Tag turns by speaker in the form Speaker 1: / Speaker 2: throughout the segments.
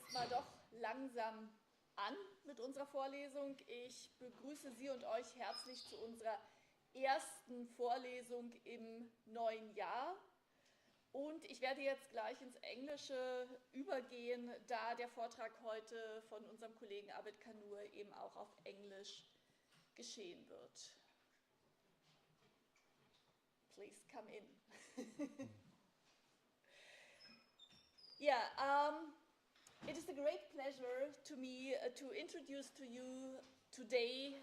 Speaker 1: jetzt mal doch langsam an mit unserer Vorlesung. Ich begrüße Sie und euch herzlich zu unserer ersten Vorlesung im neuen Jahr. Und ich werde jetzt gleich ins Englische übergehen, da der Vortrag heute von unserem Kollegen Abbed Kanoor eben auch auf Englisch geschehen wird. Please come in. It is a great pleasure to me to introduce to you today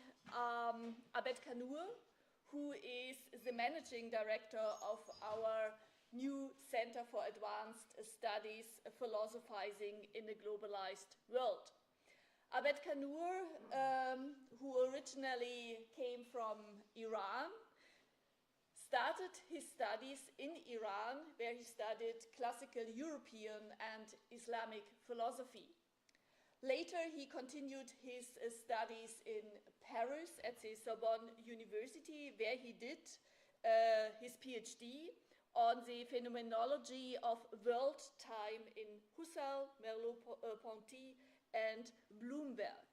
Speaker 1: Abbed Kanoor, who is the managing director of our new Center for Advanced Studies, Philosophizing in a Globalized World. Abbed Kanoor, who originally came from Iran, started his studies in Iran, where he studied classical European and Islamic philosophy. Later, he continued his studies in Paris at the Sorbonne University, where he did his PhD on the phenomenology of world time in Husserl, Merleau-Ponty, and Bloomberg.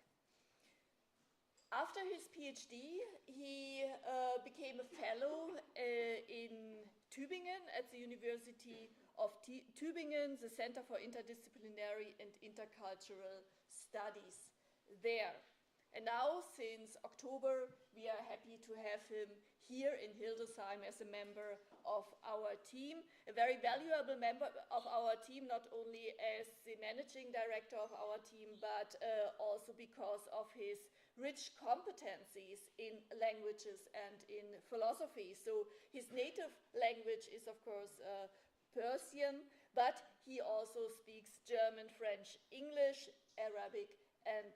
Speaker 1: After his PhD, he became a fellow in Tübingen at the University of Tübingen, the Center for Interdisciplinary and Intercultural Studies there. And now, since October, we are happy to have him here in Hildesheim as a member of our team, a very valuable member of our team, not only as the managing director of our team, but also because of his rich competencies in languages and in philosophy. So his native language is, of course, Persian, but he also speaks German, French, English, Arabic, and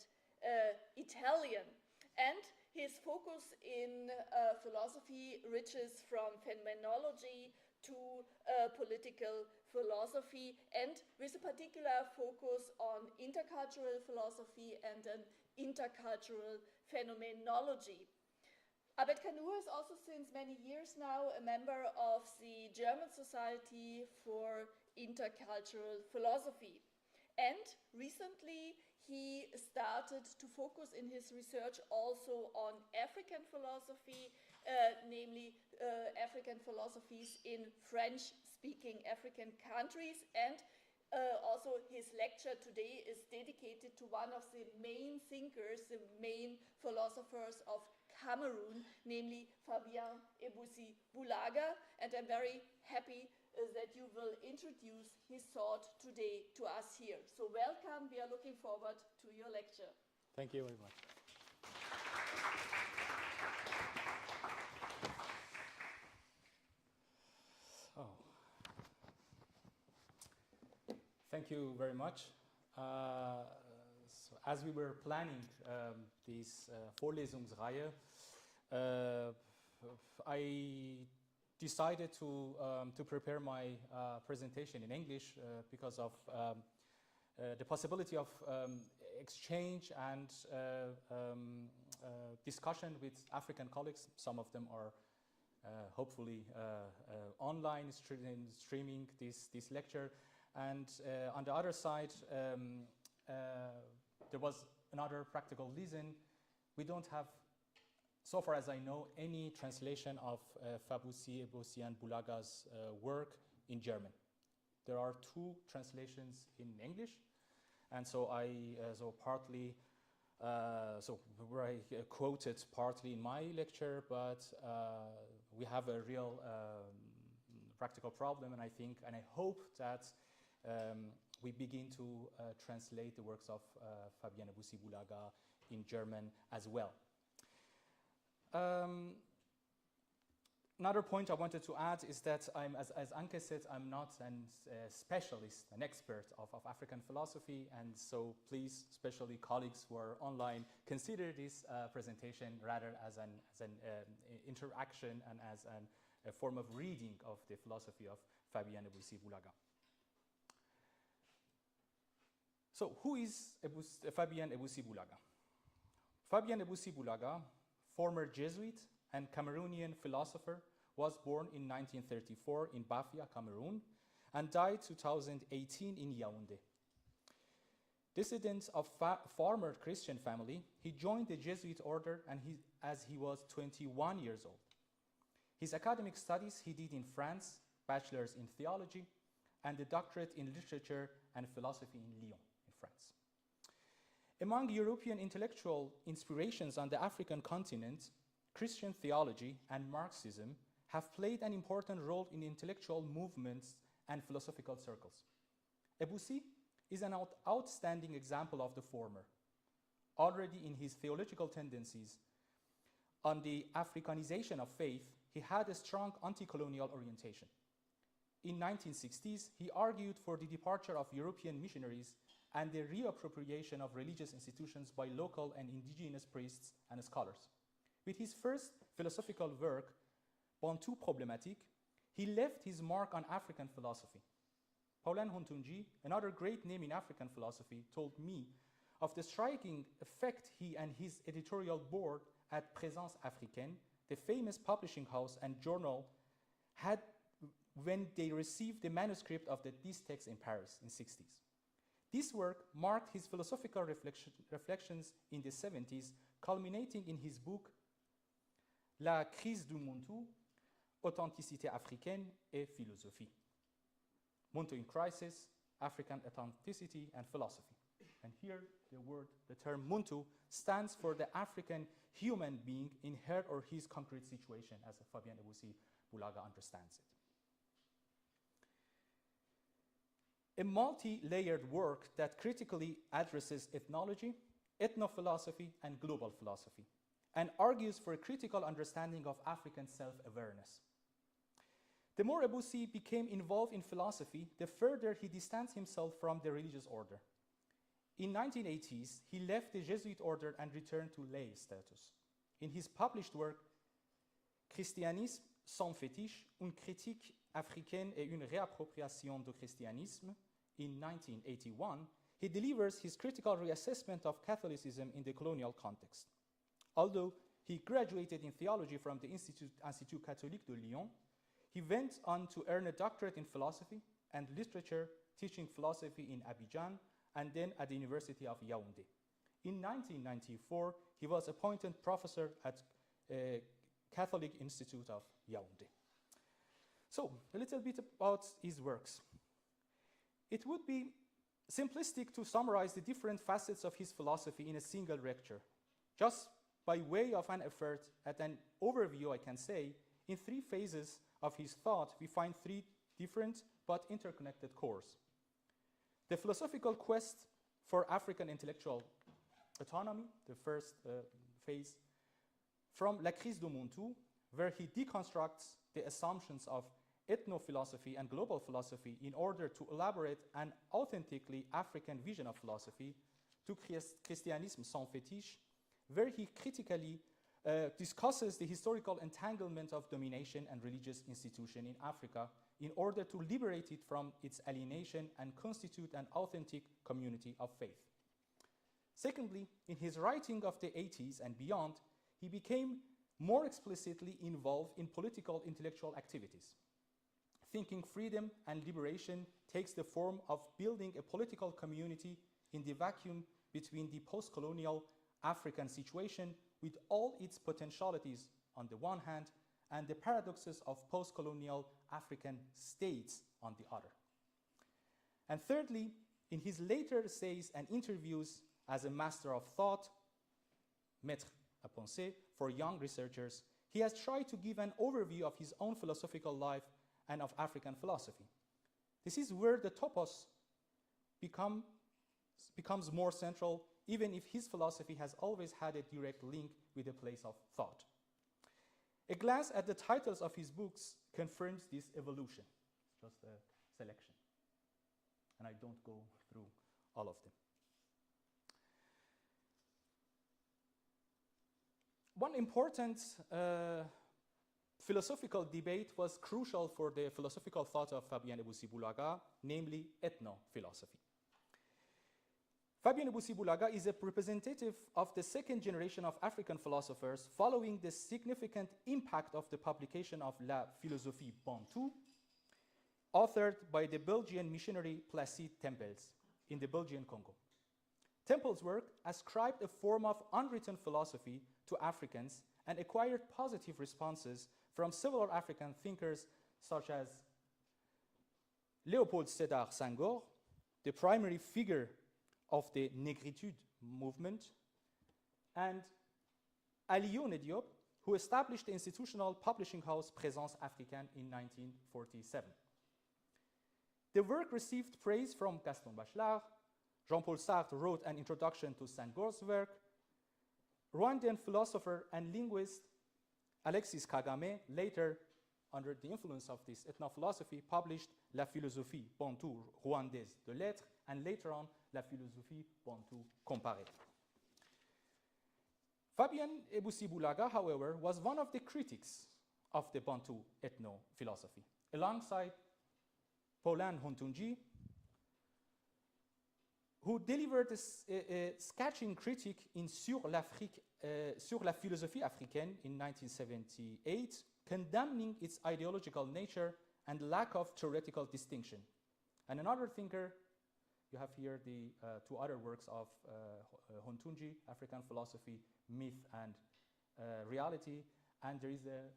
Speaker 1: Italian. And his focus in philosophy reaches from phenomenology to political philosophy, and with a particular focus on intercultural philosophy and an intercultural phenomenology. Abbed Kanoor is also since many years now a member of the German Society for Intercultural Philosophy. And recently, he started to focus in his research also on African philosophy, namely African philosophies in French-speaking African countries. And also his lecture today is dedicated to one of the main thinkers, the main philosophers of Cameroon, namely Fabien Eboussi Boulaga. And I'm very happy that you will introduce his thought today to us here. So welcome, we are looking forward to your lecture.
Speaker 2: Thank you very much. Thank you very much. So as we were planning this Vorlesungsreihe, I decided to prepare my presentation in English because of the possibility of exchange and discussion with African colleagues. Some of them are hopefully online streaming this lecture. And on the other side, there was another practical reason. We don't have, so far as I know, any translation of Fabien Eboussi and Boulaga's work in German. There are two translations in English, and so I partly where I quoted partly in my lecture, but we have a real practical problem, and I hope that we begin to translate the works of Fabien Eboussi Boulaga in German as well. Another point I wanted to add is that as Anke said, I'm not a specialist, an expert of African philosophy, and so please, especially colleagues who are online, consider this presentation rather as an interaction and as a form of reading of the philosophy of Fabien Eboussi Boulaga. So, who is Fabien Eboussi Boulaga? Fabien Eboussi Boulaga, former Jesuit and Cameroonian philosopher, was born in 1934 in Bafia, Cameroon, and died 2018 in Yaoundé. Descendant of farmer Christian family, he joined the Jesuit order as he was 21 years old. His academic studies he did in France, bachelor's in theology, and a doctorate in literature and philosophy in Lyon, in France. Among European intellectual inspirations on the African continent, Christian theology and Marxism have played an important role in intellectual movements and philosophical circles. Eboussi is an outstanding example of the former. Already in his theological tendencies on the Africanization of faith, he had a strong anti-colonial orientation. In 1960s, he argued for the departure of European missionaries and the reappropriation of religious institutions by local and indigenous priests and scholars. With his first philosophical work, Muntu Problématique, he left his mark on African philosophy. Paulin Huntunji, another great name in African philosophy, told me of the striking effect he and his editorial board at Présence Africaine, the famous publishing house and journal, had when they received the manuscript of these texts in Paris in the 60s. This work marked his philosophical reflections in the 70s, culminating in his book La crise du Muntu, authenticité africaine et philosophie. Muntu in crisis, African authenticity and philosophy. And here the term Muntu stands for the African human being in her or his concrete situation, as Fabien Eboussi Boulaga understands it. A multi-layered work that critically addresses ethnology, ethnophilosophy, and global philosophy, and argues for a critical understanding of African self-awareness. The more Eboussi became involved in philosophy, the further he distanced himself from the religious order. In the 1980s, he left the Jesuit order and returned to lay status. In his published work, Christianisme sans fétiche, une critique africaine et une réappropriation du christianisme, in 1981, he delivers his critical reassessment of Catholicism in the colonial context. Although he graduated in theology from the Institut Catholique de Lyon, he went on to earn a doctorate in philosophy and literature, teaching philosophy in Abidjan and then at the University of Yaoundé. In 1994, he was appointed professor at Catholic Institute of Yaoundé. So, a little bit about his works. It would be simplistic to summarize the different facets of his philosophy in a single lecture. Just by way of an effort at an overview, I can say, in 3 phases of his thought, we find 3 different but interconnected cores. The philosophical quest for African intellectual autonomy, the first phase, from La crise du Muntu, where he deconstructs the assumptions of ethnophilosophy and global philosophy in order to elaborate an authentically African vision of philosophy, to Christianisme sans fétiche, where he critically discusses the historical entanglement of domination and religious institution in Africa in order to liberate it from its alienation and constitute an authentic community of faith. Secondly, in his writing of the 80s and beyond, he became more explicitly involved in political intellectual activities. Thinking freedom and liberation takes the form of building a political community in the vacuum between the post-colonial African situation with all its potentialities on the one hand and the paradoxes of post-colonial African states on the other. And thirdly, in his later essays and interviews as a master of thought, maître à penser, for young researchers, he has tried to give an overview of his own philosophical life and of African philosophy. This is where the topos becomes more central, even if his philosophy has always had a direct link with the place of thought. A glance at the titles of his books confirms this evolution. Just a selection. And I don't go through all of them. One important philosophical debate was crucial for the philosophical thought of Fabien Eboussi Boulaga, namely ethnophilosophy. Fabien Eboussi Boulaga is a representative of the second generation of African philosophers following the significant impact of the publication of La Philosophie Bantou, authored by the Belgian missionary Placide Tempels in the Belgian Congo. Temple's work ascribed a form of unwritten philosophy to Africans and acquired positive responses from several African thinkers such as Léopold Sédar Senghor, the primary figure of the Négritude movement, and Alioune Diop, who established the institutional publishing house Présence Africaine in 1947. The work received praise from Gaston Bachelard. Jean-Paul Sartre wrote an introduction to Senghor's work. Rwandan philosopher and linguist Alexis Kagame, later under the influence of this ethnophilosophy, published La philosophie bantou rwandaise de l'être, and later on La philosophie bantou comparée. Fabien Eboussi Boulaga, however, was one of the critics of the Bantu ethnophilosophy, alongside Paulin Hontunji, who delivered a scathing critique in Sur la philosophie africaine in 1978, condemning its ideological nature and lack of theoretical distinction. And another thinker, you have here the two other works of Hontunji, African Philosophy, Myth and Reality, and there is a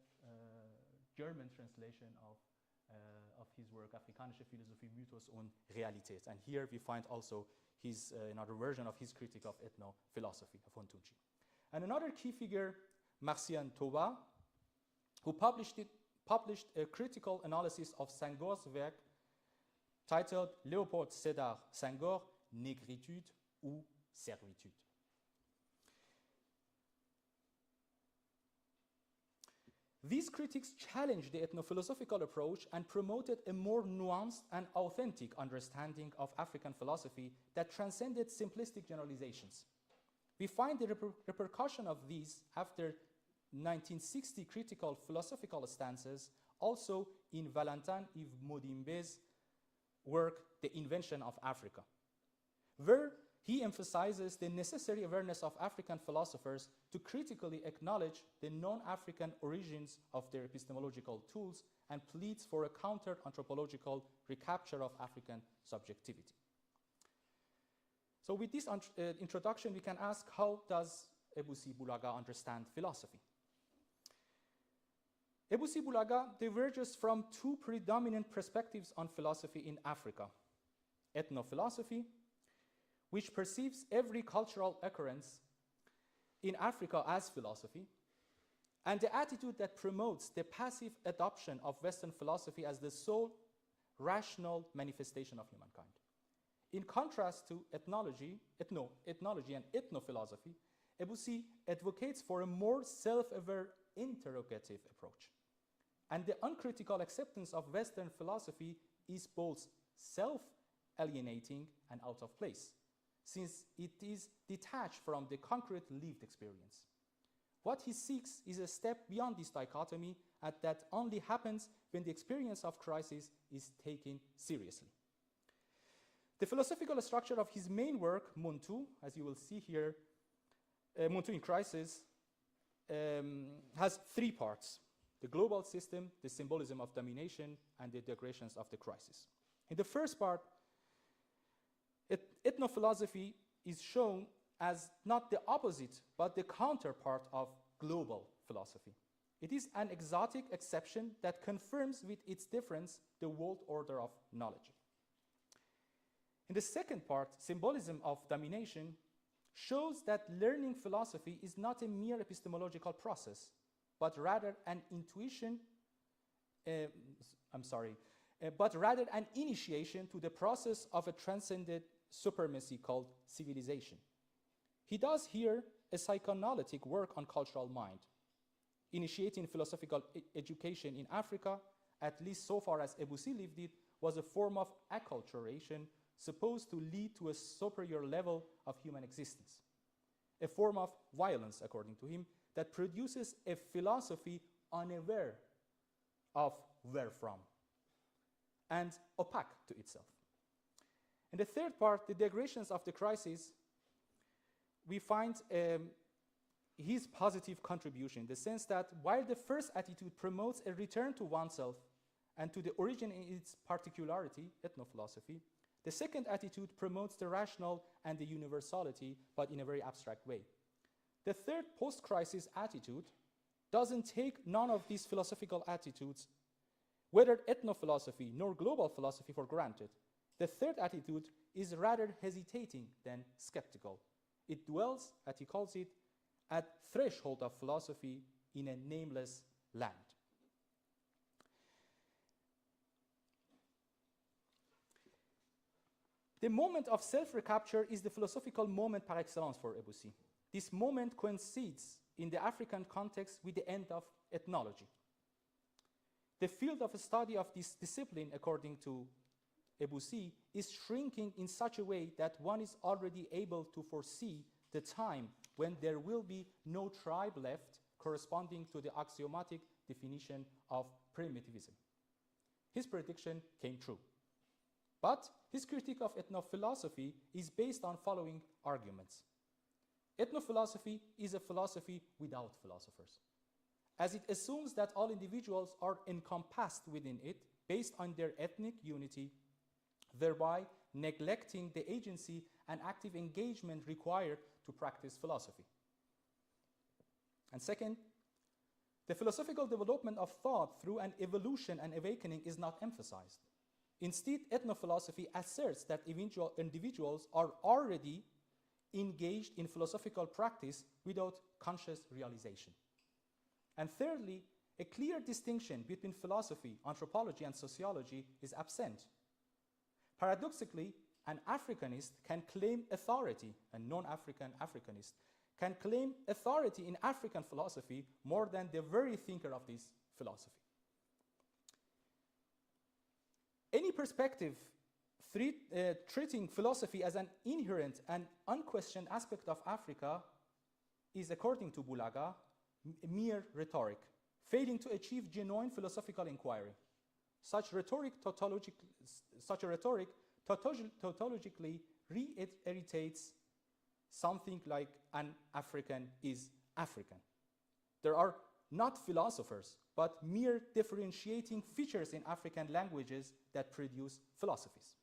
Speaker 2: German translation of his work, Afrikanische Philosophie, Mythos und Realität. And here we find also his, another version of his critique of ethnophilosophy of Hontunji. And another key figure, Marcian Toba, who published a critical analysis of Senghor's work titled Léopold Sédar Senghor, Négritude ou Servitude. These critics challenged the ethnophilosophical approach and promoted a more nuanced and authentic understanding of African philosophy that transcended simplistic generalizations. We find the repercussion of these after 1960 critical philosophical stances also in Valentin Yves Modimbe's work, The Invention of Africa, where he emphasizes the necessary awareness of African philosophers to critically acknowledge the non-African origins of their epistemological tools and pleads for a counter-anthropological recapture of African subjectivity. So with this introduction, we can ask, how does Eboussi Boulaga understand philosophy? Eboussi Boulaga diverges from two predominant perspectives on philosophy in Africa: ethnophilosophy, which perceives every cultural occurrence in Africa as philosophy, and the attitude that promotes the passive adoption of Western philosophy as the sole rational manifestation of humankind. In contrast to ethnology and ethnophilosophy, Eboussi advocates for a more self-aware interrogative approach. And the uncritical acceptance of Western philosophy is both self-alienating and out of place, since it is detached from the concrete lived experience. What he seeks is a step beyond this dichotomy, and that only happens when the experience of crisis is taken seriously. The philosophical structure of his main work, Muntu, as you will see here, Muntu in Crisis, has three parts: the global system, the symbolism of domination, and the degradations of the crisis. In the first part, ethnophilosophy is shown as not the opposite, but the counterpart of global philosophy. It is an exotic exception that confirms with its difference the world order of knowledge. In the second part, symbolism of domination shows that learning philosophy is not a mere epistemological process, but rather an initiation to the process of a transcendent supremacy called civilization. He does here a psychoanalytic work on cultural mind. Initiating philosophical education in Africa, at least so far as Eboussi lived it, was a form of acculturation supposed to lead to a superior level of human existence. A form of violence, according to him, that produces a philosophy unaware of where from and opaque to itself. In the third part, the degradations of the crisis, we find his positive contribution, in the sense that while the first attitude promotes a return to oneself and to the origin in its particularity, ethnophilosophy, The second attitude promotes the rational and the universality, but in a very abstract way. The third post-crisis attitude doesn't take none of these philosophical attitudes, whether ethnophilosophy nor global philosophy, for granted. The third attitude is rather hesitating than skeptical. It dwells, as he calls it, at threshold of philosophy in a nameless land. The moment of self-recapture is the philosophical moment par excellence for Eboussi. This moment coincides in the African context with the end of ethnology. The field of study of this discipline, according to Eboussi, is shrinking in such a way that one is already able to foresee the time when there will be no tribe left corresponding to the axiomatic definition of primitivism. His prediction came true. But his critique of ethnophilosophy is based on following arguments. Ethnophilosophy is a philosophy without philosophers, as it assumes that all individuals are encompassed within it based on their ethnic unity, thereby neglecting the agency and active engagement required to practice philosophy. And second, the philosophical development of thought through an evolution and awakening is not emphasized. Instead, ethnophilosophy asserts that individuals are already engaged in philosophical practice without conscious realization. And thirdly, a clear distinction between philosophy, anthropology, and sociology is absent. Paradoxically, an Africanist can claim authority, a non-African Africanist can claim authority in African philosophy more than the very thinker of this philosophy. Any perspective treating philosophy as an inherent and unquestioned aspect of Africa is, according to Boulaga, mere rhetoric, failing to achieve genuine philosophical inquiry. Such a rhetoric tautologically reiterates something like an African is African. There are not philosophers, but mere differentiating features in African languages that produce philosophies.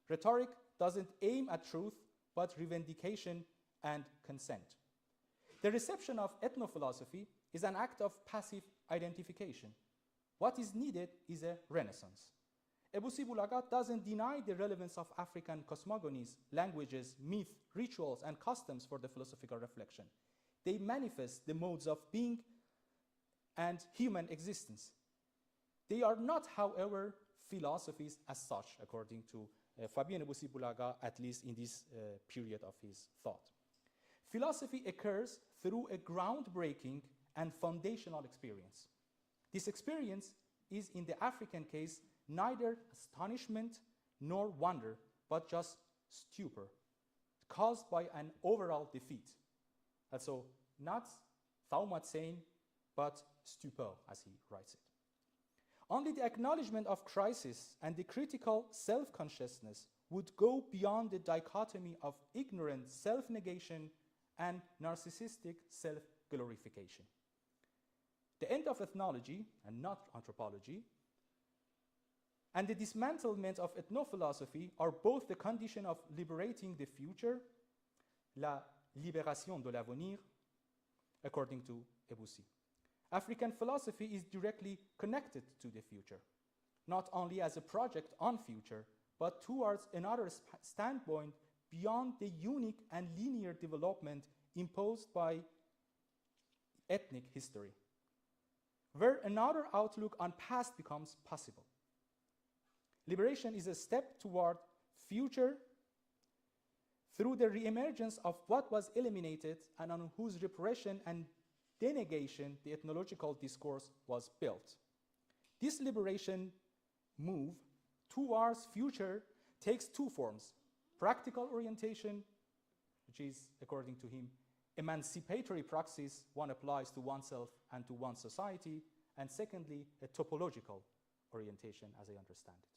Speaker 2: Rhetoric doesn't aim at truth, but revendication and consent. The reception of ethnophilosophy is an act of passive identification. What is needed is a renaissance. Eboussi Boulaga doesn't deny the relevance of African cosmogonies, languages, myth, rituals, and customs for the philosophical reflection. They manifest the modes of being and human existence. They are not, however, philosophies as such, according to Fabien Eboussi Boulaga, at least in this period of his thought. Philosophy occurs through a groundbreaking and foundational experience. This experience is, in the African case, neither astonishment nor wonder, but just stupor, caused by an overall defeat. And so, not Thaumatsane, but stupor, as he writes it. Only the acknowledgement of crisis and the critical self-consciousness would go beyond the dichotomy of ignorant self-negation and narcissistic self-glorification. The end of ethnology, and not anthropology, and the dismantlement of ethnophilosophy are both the condition of liberating the future, la libération de l'avenir, according to Eboussi. African philosophy is directly connected to the future, not only as a project on future, but towards another standpoint beyond the unique and linear development imposed by ethnic history, where another outlook on past becomes possible. Liberation is a step toward future through the reemergence of what was eliminated and on whose repression and denegation the ethnological discourse was built. This liberation move towards future takes two forms: practical orientation, which is, according to him, emancipatory praxis one applies to oneself and to one's society, and secondly, a topological orientation, as I understand it.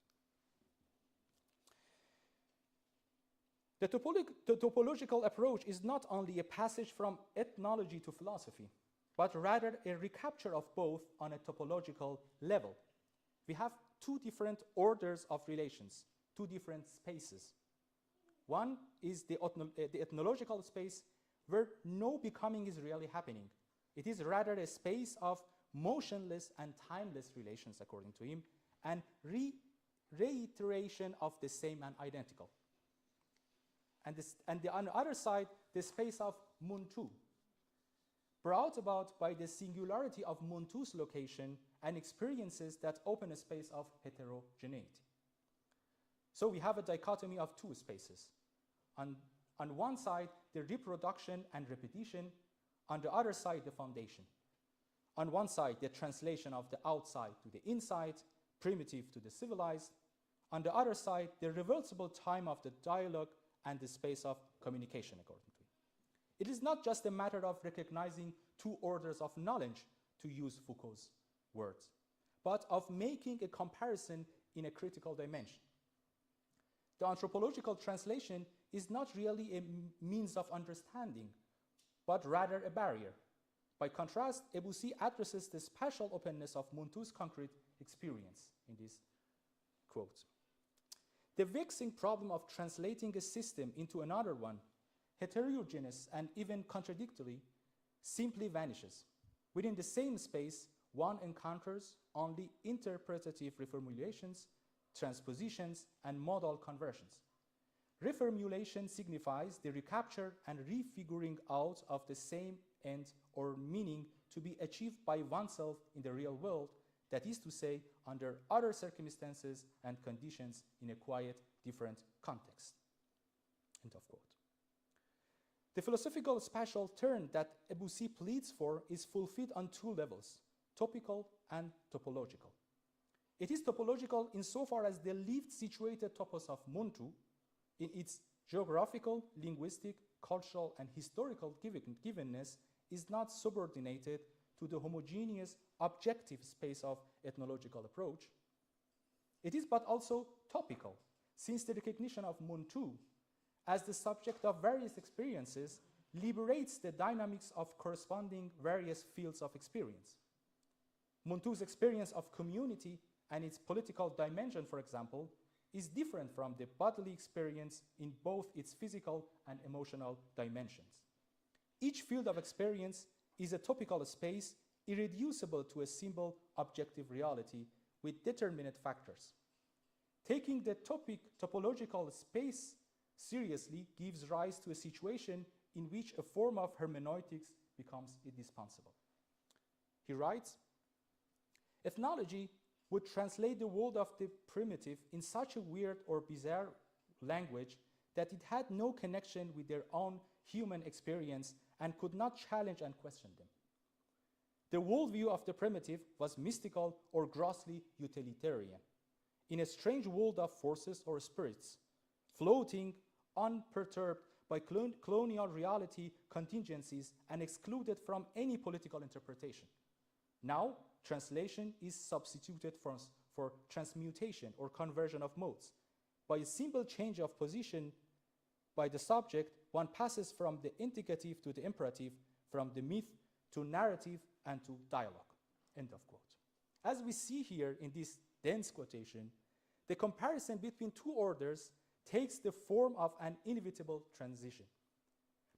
Speaker 2: The topological approach is not only a passage from ethnology to philosophy, but rather a recapture of both on a topological level. We have two different orders of relations, two different spaces. One is the ethnological space where no becoming is really happening. It is rather a space of motionless and timeless relations, according to him, and reiteration of the same and identical. And on the other side, the space of Muntu, brought about by the singularity of Muntu's location and experiences that open a space of heterogeneity. So we have a dichotomy of two spaces. On one side, the reproduction and repetition. On the other side, the foundation. On one side, the translation of the outside to the inside, primitive to the civilized. On the other side, the reversible time of the dialogue and the space of communication, according to him. It is not just a matter of recognizing two orders of knowledge, to use Foucault's words, but of making a comparison in a critical dimension. The anthropological translation is not really a means of understanding, but rather a barrier. By contrast, Eboussi addresses the spatial openness of Muntu's concrete experience in this quote. The vexing problem of translating a system into another one, heterogeneous and even contradictory, simply vanishes. Within the same space, one encounters only interpretative reformulations, transpositions, and modal conversions. Reformulation signifies the recapture and refiguring out of the same end or meaning to be achieved by oneself in the real world, that is to say, under other circumstances and conditions in a quite different context. End of quote. The philosophical spatial turn that Eboussi pleads for is fulfilled on two levels, topical and topological. It is topological insofar as the lived-situated topos of Muntu, in its geographical, linguistic, cultural, and historical givenness, is not subordinated to the homogeneous objective space of ethnological approach. It is but also topical, since the recognition of Muntu as the subject of various experiences liberates the dynamics of corresponding various fields of experience. Muntu's experience of community and its political dimension, for example, is different from the bodily experience in both its physical and emotional dimensions. Each field of experience is a topical space irreducible to a simple objective reality with determinate factors. Taking the topological space seriously gives rise to a situation in which a form of hermeneutics becomes indispensable. He writes, ethnology would translate the world of the primitive in such a weird or bizarre language that it had no connection with their own human experience and could not challenge and question them. The worldview of the primitive was mystical or grossly utilitarian, in a strange world of forces or spirits, floating unperturbed by colonial reality contingencies and excluded from any political interpretation. Now, translation is substituted for transmutation or conversion of modes. By a simple change of position by the subject, one passes from the indicative to the imperative, from the myth to narrative and to dialogue. End of quote. As we see here in this dense quotation, the comparison between two orders takes the form of an inevitable transition,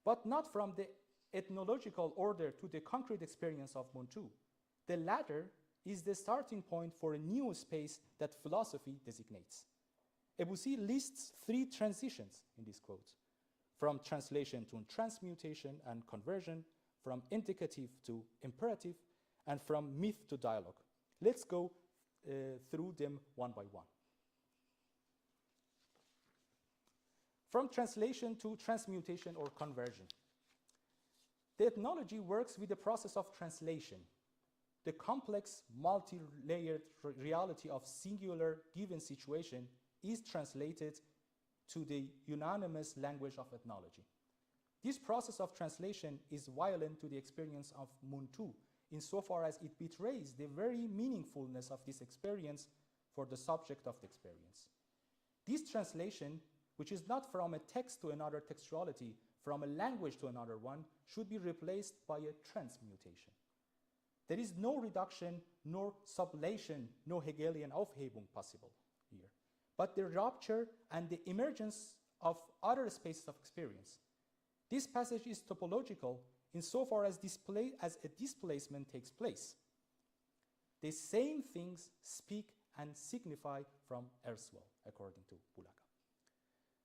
Speaker 2: but not from the ethnological order to the concrete experience of Muntu. The latter is the starting point for a new space that philosophy designates. Eboussi lists three transitions in this quote, from translation to transmutation and conversion, from indicative to imperative, and from myth to dialogue. Let's go through them one by one. From translation to transmutation or conversion. The ethnology works with the process of translation, the complex, multi-layered reality of singular given situation is translated to the unanimous language of ethnology. This process of translation is violent to the experience of Muntu, insofar as it betrays the very meaningfulness of this experience for the subject of the experience. This translation, which is not from a text to another textuality, from a language to another one, should be replaced by a transmutation. There is no reduction, nor sublation, no Hegelian Aufhebung possible here, but the rupture and the emergence of other spaces of experience. This passage is topological insofar as a displacement takes place. The same things speak and signify from elsewhere, according to Boulaga.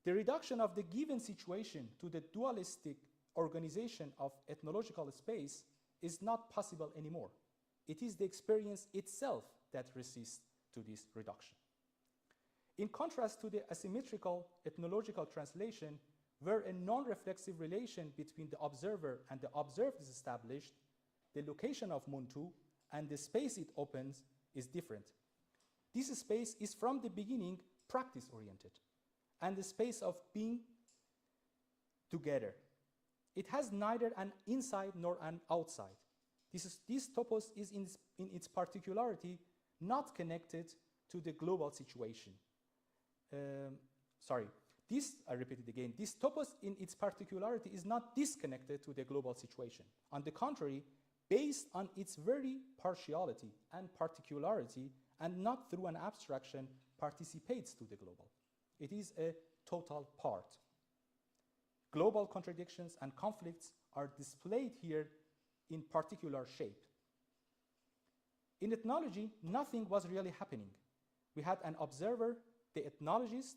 Speaker 2: The reduction of the given situation to the dualistic organization of ethnological space is not possible anymore. It is the experience itself that resists to this reduction. In contrast to the asymmetrical ethnological translation, where a non-reflexive relation between the observer and the observed is established, the location of Muntu and the space it opens is different. This space is from the beginning practice-oriented and the space of being together. It has neither an inside nor an outside. This topos is in its particularity not connected to the global situation. I repeat it again. This topos in its particularity is not disconnected to the global situation. On the contrary, based on its very partiality and particularity, and not through an abstraction, participates to the global. It is a total part. Global contradictions and conflicts are displayed here in particular shape. In ethnology, nothing was really happening. We had an observer, the ethnologist,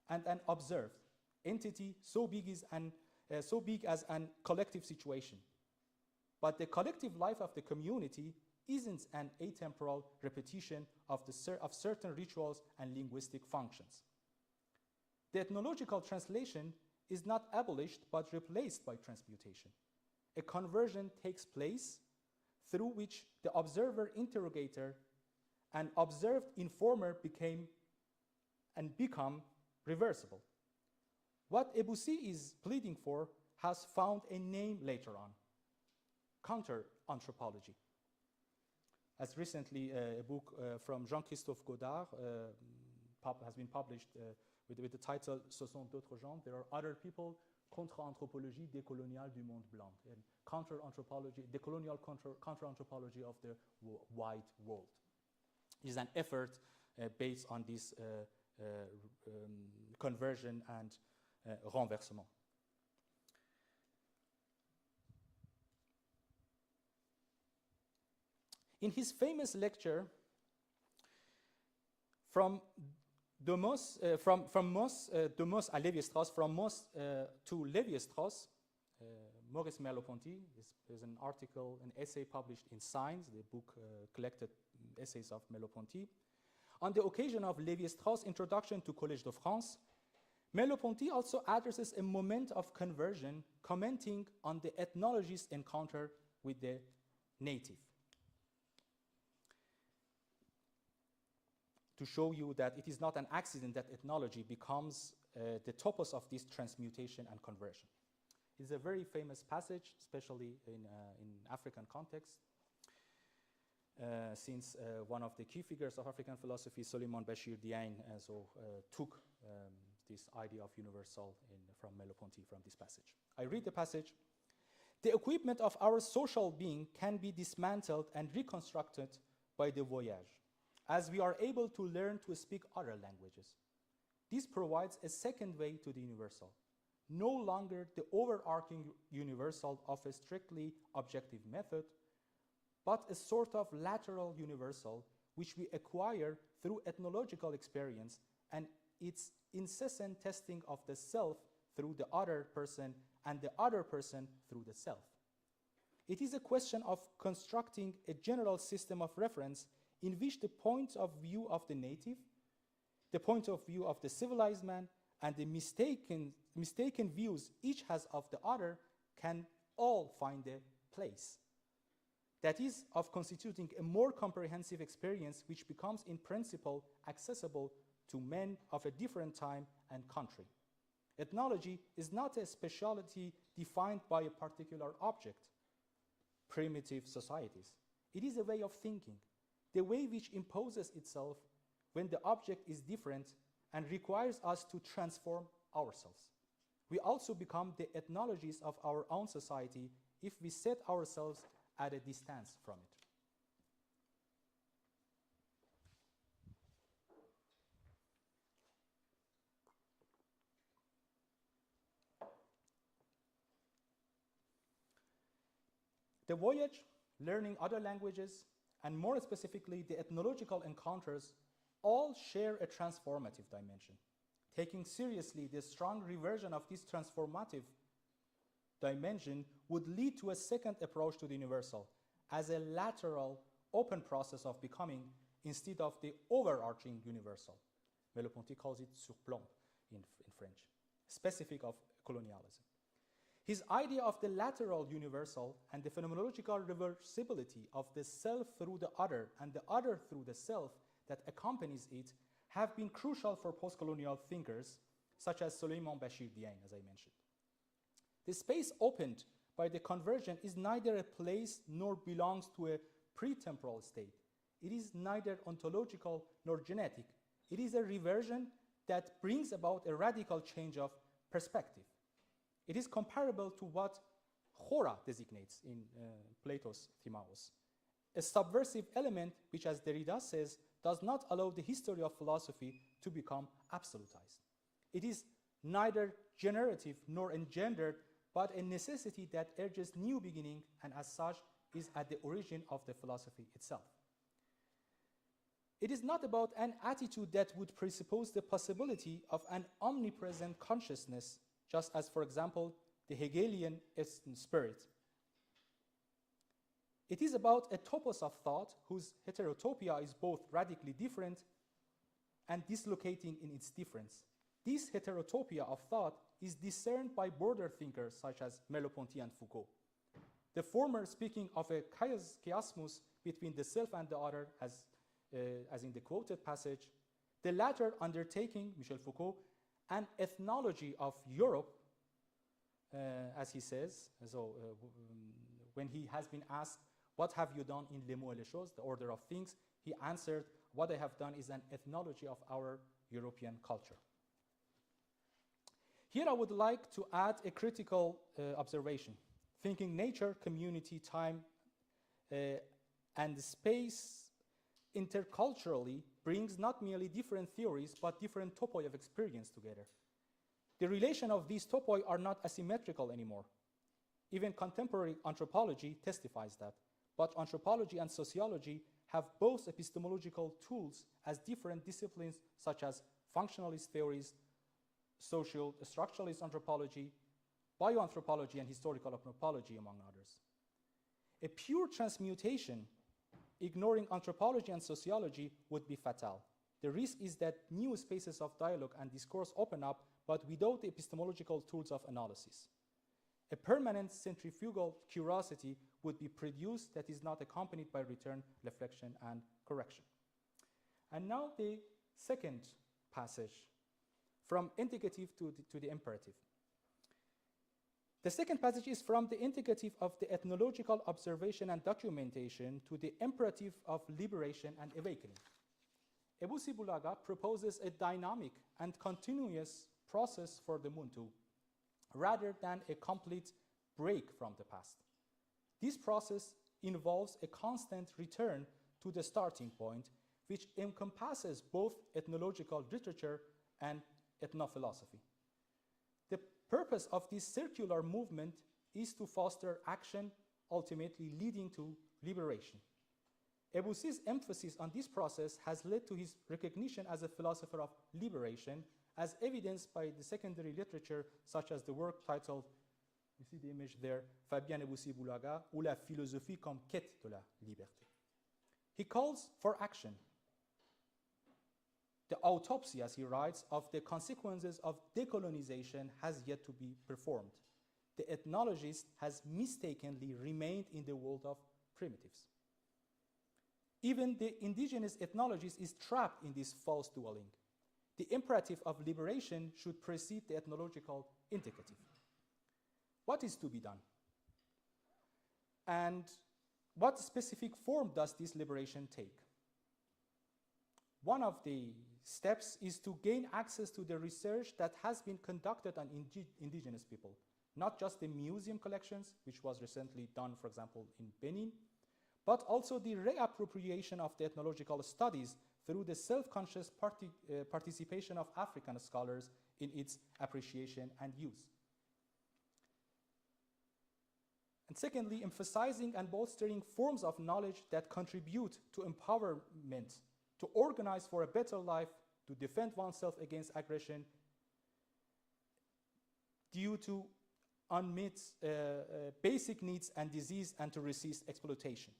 Speaker 2: and an observed entity so big as an collective situation. But the collective life of the community isn't an atemporal repetition of certain rituals and linguistic functions. The ethnological translation is not abolished but replaced by transmutation. A conversion takes place through which the observer interrogator and observed informer become reversible. What Eboussi is pleading for has found a name later on: counter-anthropology. As recently a book from Jean-Christophe Godard has been published with the title Ce sont d'autres gens. There are other people, contre-anthropologie décoloniale du monde blanc, and counter-anthropology, decolonial counter-anthropology of the white world. It is an effort based on this conversion and renversement. In his famous lecture from Moss à Lévi-Strauss, from Moss to Lévi-Strauss, Maurice Merleau-Ponty, there's an article, an essay published in Science, the book collected essays of Merleau-Ponty. On the occasion of Lévi-Strauss' introduction to Collège de France, Merleau-Ponty also addresses a moment of conversion, commenting on the ethnologist's encounter with the native. To show you that it is not an accident that ethnology becomes the topos of this transmutation and conversion. It's a very famous passage, especially in African context, since one of the key figures of African philosophy, Suleiman Bachir Diagne, took this idea of universal from Merleau-Ponty, from this passage. I read the passage. The equipment of our social being can be dismantled and reconstructed by the voyage, as we are able to learn to speak other languages. This provides a second way to the universal, no longer the overarching universal of a strictly objective method, but a sort of lateral universal which we acquire through ethnological experience and its incessant testing of the self through the other person and the other person through the self. It is a question of constructing a general system of reference in which the point of view of the native, the point of view of the civilized man, and the mistaken views each has of the other can all find a place. That is, of constituting a more comprehensive experience which becomes in principle accessible to men of a different time and country. Ethnology is not a specialty defined by a particular object, primitive societies. It is a way of thinking, the way which imposes itself when the object is different and requires us to transform ourselves. We also become the ethnologies of our own society if we set ourselves at a distance from it. The voyage, learning other languages, and more specifically, the ethnological encounters all share a transformative dimension. Taking seriously the strong reversion of this transformative dimension would lead to a second approach to the universal as a lateral, open process of becoming instead of the overarching universal. Merleau-Ponty calls it surplomb in French, specific of colonialism. His idea of the lateral universal and the phenomenological reversibility of the self through the other and the other through the self that accompanies it have been crucial for post-colonial thinkers such as Souleymane Bachir Diagne, as I mentioned. The space opened by the conversion is neither a place nor belongs to a pre-temporal state. It is neither ontological nor genetic. It is a reversion that brings about a radical change of perspective. It is comparable to what Chora designates in Plato's Timaeus, a subversive element which, as Derrida says, does not allow the history of philosophy to become absolutized. It is neither generative nor engendered, but a necessity that urges new beginning and as such is at the origin of the philosophy itself. It is not about an attitude that would presuppose the possibility of an omnipresent consciousness, just as, for example, the Hegelian spirit. It is about a topos of thought whose heterotopia is both radically different and dislocating in its difference. This heterotopia of thought is discerned by border thinkers such as Merleau-Ponty and Foucault. The former speaking of a chiasmus between the self and the other, as in the quoted passage, the latter undertaking, Michel Foucault, an ethnology of Europe, as he says. So when he has been asked, what have you done in Les mots et les choses, the order of things, he answered, what I have done is an ethnology of our European culture. Here I would like to add a critical observation. Thinking nature, community, time, and space interculturally brings not merely different theories, but different topoi of experience together. The relation of these topoi are not asymmetrical anymore. Even contemporary anthropology testifies that. But anthropology and sociology have both epistemological tools as different disciplines, such as functionalist theories, social structuralist anthropology, bioanthropology, and historical anthropology, among others. A pure transmutation, ignoring anthropology and sociology, would be fatal. The risk is that new spaces of dialogue and discourse open up, but without the epistemological tools of analysis. A permanent centrifugal curiosity would be produced that is not accompanied by return, reflection, and correction. And now the second passage, from indicative to the imperative. The second passage is from the indicative of the ethnological observation and documentation to the imperative of liberation and awakening. Eboussi Boulaga proposes a dynamic and continuous process for the Muntu, rather than a complete break from the past. This process involves a constant return to the starting point, which encompasses both ethnological literature and ethnophilosophy. The purpose of this circular movement is to foster action, ultimately leading to liberation. Eboussi's emphasis on this process has led to his recognition as a philosopher of liberation, as evidenced by the secondary literature, such as the work titled, you see the image there, Fabien Eboussi Boulaga, ou la philosophie comme quête de la liberté. He calls for action. The autopsy, as he writes, of the consequences of decolonization has yet to be performed. The ethnologist has mistakenly remained in the world of primitives. Even the indigenous ethnologist is trapped in this false dwelling. The imperative of liberation should precede the ethnological indicative. What is to be done? And what specific form does this liberation take? One of the steps is to gain access to the research that has been conducted on indigenous people, not just the museum collections, which was recently done, for example, in Benin, but also the reappropriation of the ethnological studies through the self-conscious participation of African scholars in its appreciation and use. And And secondly, emphasizing and bolstering forms of knowledge that contribute to empowerment, to organize for a better life, to defend oneself against aggression due to unmet basic needs and disease, and to resist exploitation.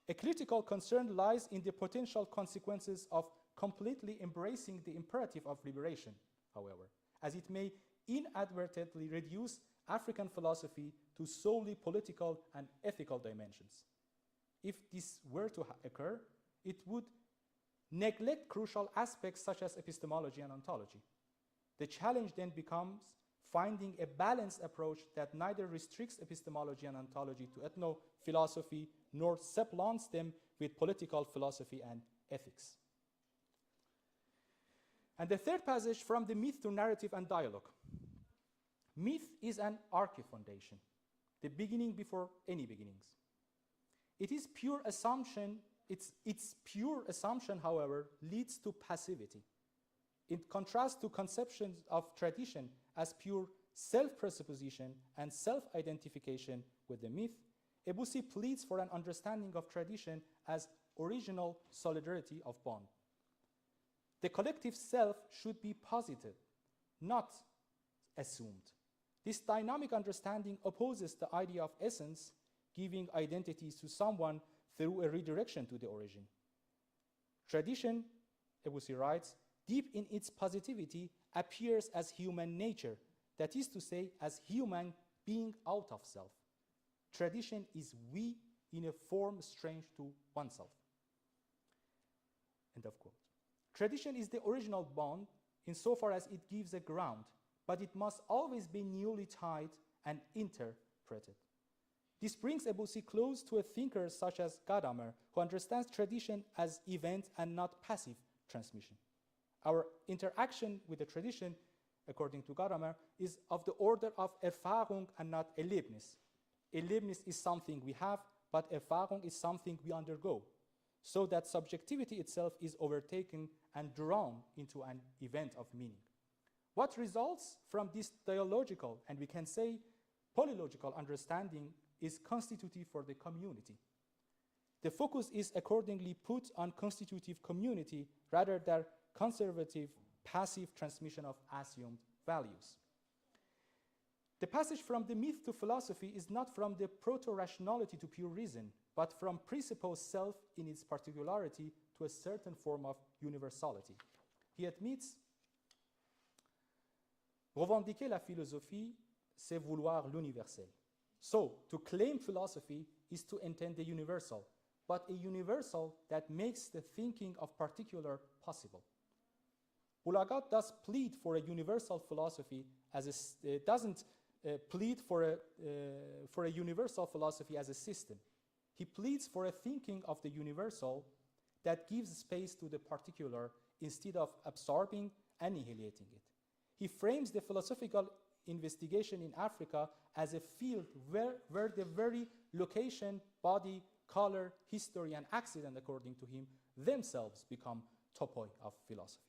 Speaker 2: A critical concern lies in the potential consequences of completely embracing the imperative of liberation, however, as it may inadvertently reduce African philosophy to solely political and ethical dimensions. If this were to occur, it would neglect crucial aspects such as epistemology and ontology. The challenge then becomes finding a balanced approach that neither restricts epistemology and ontology to ethnophilosophy nor supplants them with political philosophy and ethics. And the third passage, from the myth to narrative and dialogue. Myth is an archi-foundation, the beginning before any beginnings. It is pure assumption. Its pure assumption, however, leads to passivity. In contrast to conceptions of tradition as pure self-presupposition and self-identification with the myth, Eboussi pleads for an understanding of tradition as original solidarity of bond. The collective self should be posited, not assumed. This dynamic understanding opposes the idea of essence, giving identities to someone through a redirection to the origin. Tradition, Eboussi writes, deep in its positivity, appears as human nature, that is to say, as human being out of self. Tradition is we in a form strange to oneself. End of quote. Tradition is the original bond insofar as it gives a ground, but it must always be newly tied and interpreted. This brings Eboussi close to a thinker such as Gadamer, who understands tradition as event and not passive transmission. Our interaction with the tradition, according to Gadamer, is of the order of Erfahrung and not Erlebnis. Erlebnis is something we have, but Erfahrung is something we undergo, so that subjectivity itself is overtaken and drawn into an event of meaning. What results from this dialogical, and we can say polylogical understanding, is constitutive for the community. The focus is accordingly put on constitutive community rather than conservative, passive transmission of assumed values. The passage from the myth to philosophy is not from the proto-rationality to pure reason, but from presupposed self in its particularity to a certain form of universality. He admits, revendiquer la philosophie, c'est vouloir l'universel. So, to claim philosophy is to intend the universal, but a universal that makes the thinking of particular possible. Boulaga does plead for a universal philosophy doesn't plead for a universal philosophy as a system. He pleads for a thinking of the universal that gives space to the particular instead of absorbing, annihilating it. He frames the philosophical investigation in Africa as a field where the very location, body, color, history, and accident, according to him, themselves become topoi of philosophy.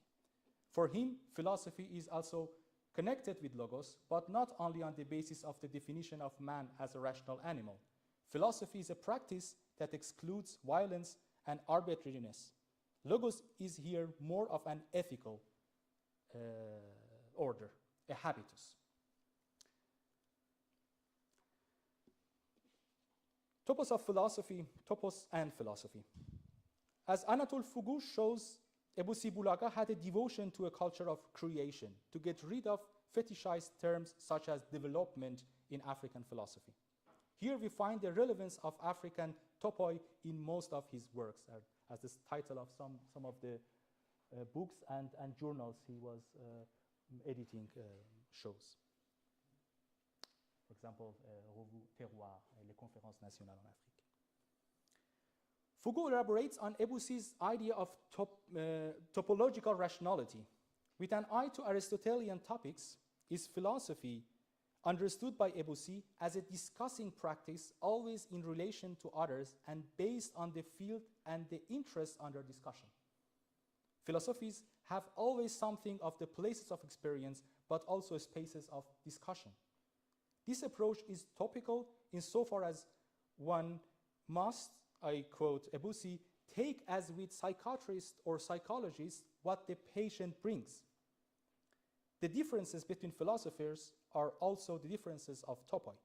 Speaker 2: For him, philosophy is also connected with logos, but not only on the basis of the definition of man as a rational animal. Philosophy is a practice that excludes violence and arbitrariness. Logos is here more of an ethical order, a habitus. Topos of philosophy, topos and philosophy. As Anatole Foucault shows, Eboussi Boulaga had a devotion to a culture of creation, to get rid of fetishized terms such as development in African philosophy. Here we find the relevance of African topoi in most of his works, as the title of some of the books and journals he was editing shows. For example, Revue Terroir, les conférences nationales en Afrique. Foucault elaborates on Eboussi's idea of topological rationality. With an eye to Aristotelian topics, is philosophy understood by Eboussi as a discussing practice always in relation to others and based on the field and the interest under discussion. Philosophies have always something of the places of experience, but also spaces of discussion. This approach is topical insofar as one must, I quote Eboussi, take as with psychiatrists or psychologists what the patient brings. The differences between philosophers are also the differences of topoi.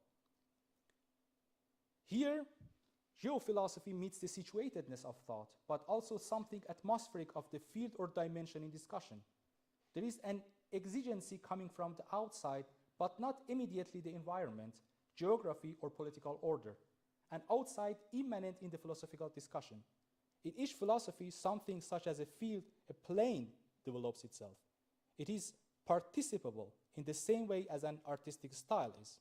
Speaker 2: Here, geophilosophy meets the situatedness of thought, but also something atmospheric of the field or dimension in discussion. There is an exigency coming from the outside, but not immediately the environment, geography, or political order, and outside immanent in the philosophical discussion. In each philosophy, something such as a field, a plane, develops itself. It is participable in the same way as an artistic style is.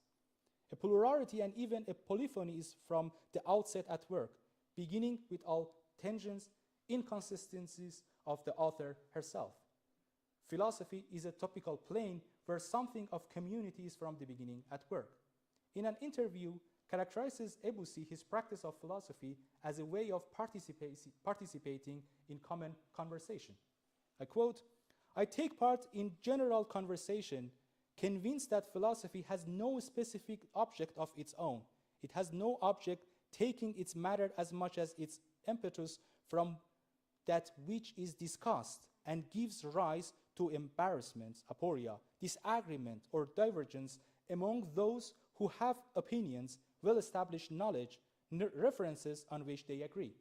Speaker 2: A plurality and even a polyphony is from the outset at work, beginning with all tensions, inconsistencies of the author herself. Philosophy is a topical plane where something of community is from the beginning at work. In an interview, characterizes Eboussi his practice of philosophy as a way of participating in common conversation. I quote, "I take part in general conversation, convinced that philosophy has no specific object of its own. It has no object taking its matter as much as its impetus from that which is discussed, and gives rise to embarrassments, aporia, disagreement, or divergence among those who have opinions, well-established knowledge, references on which they agree.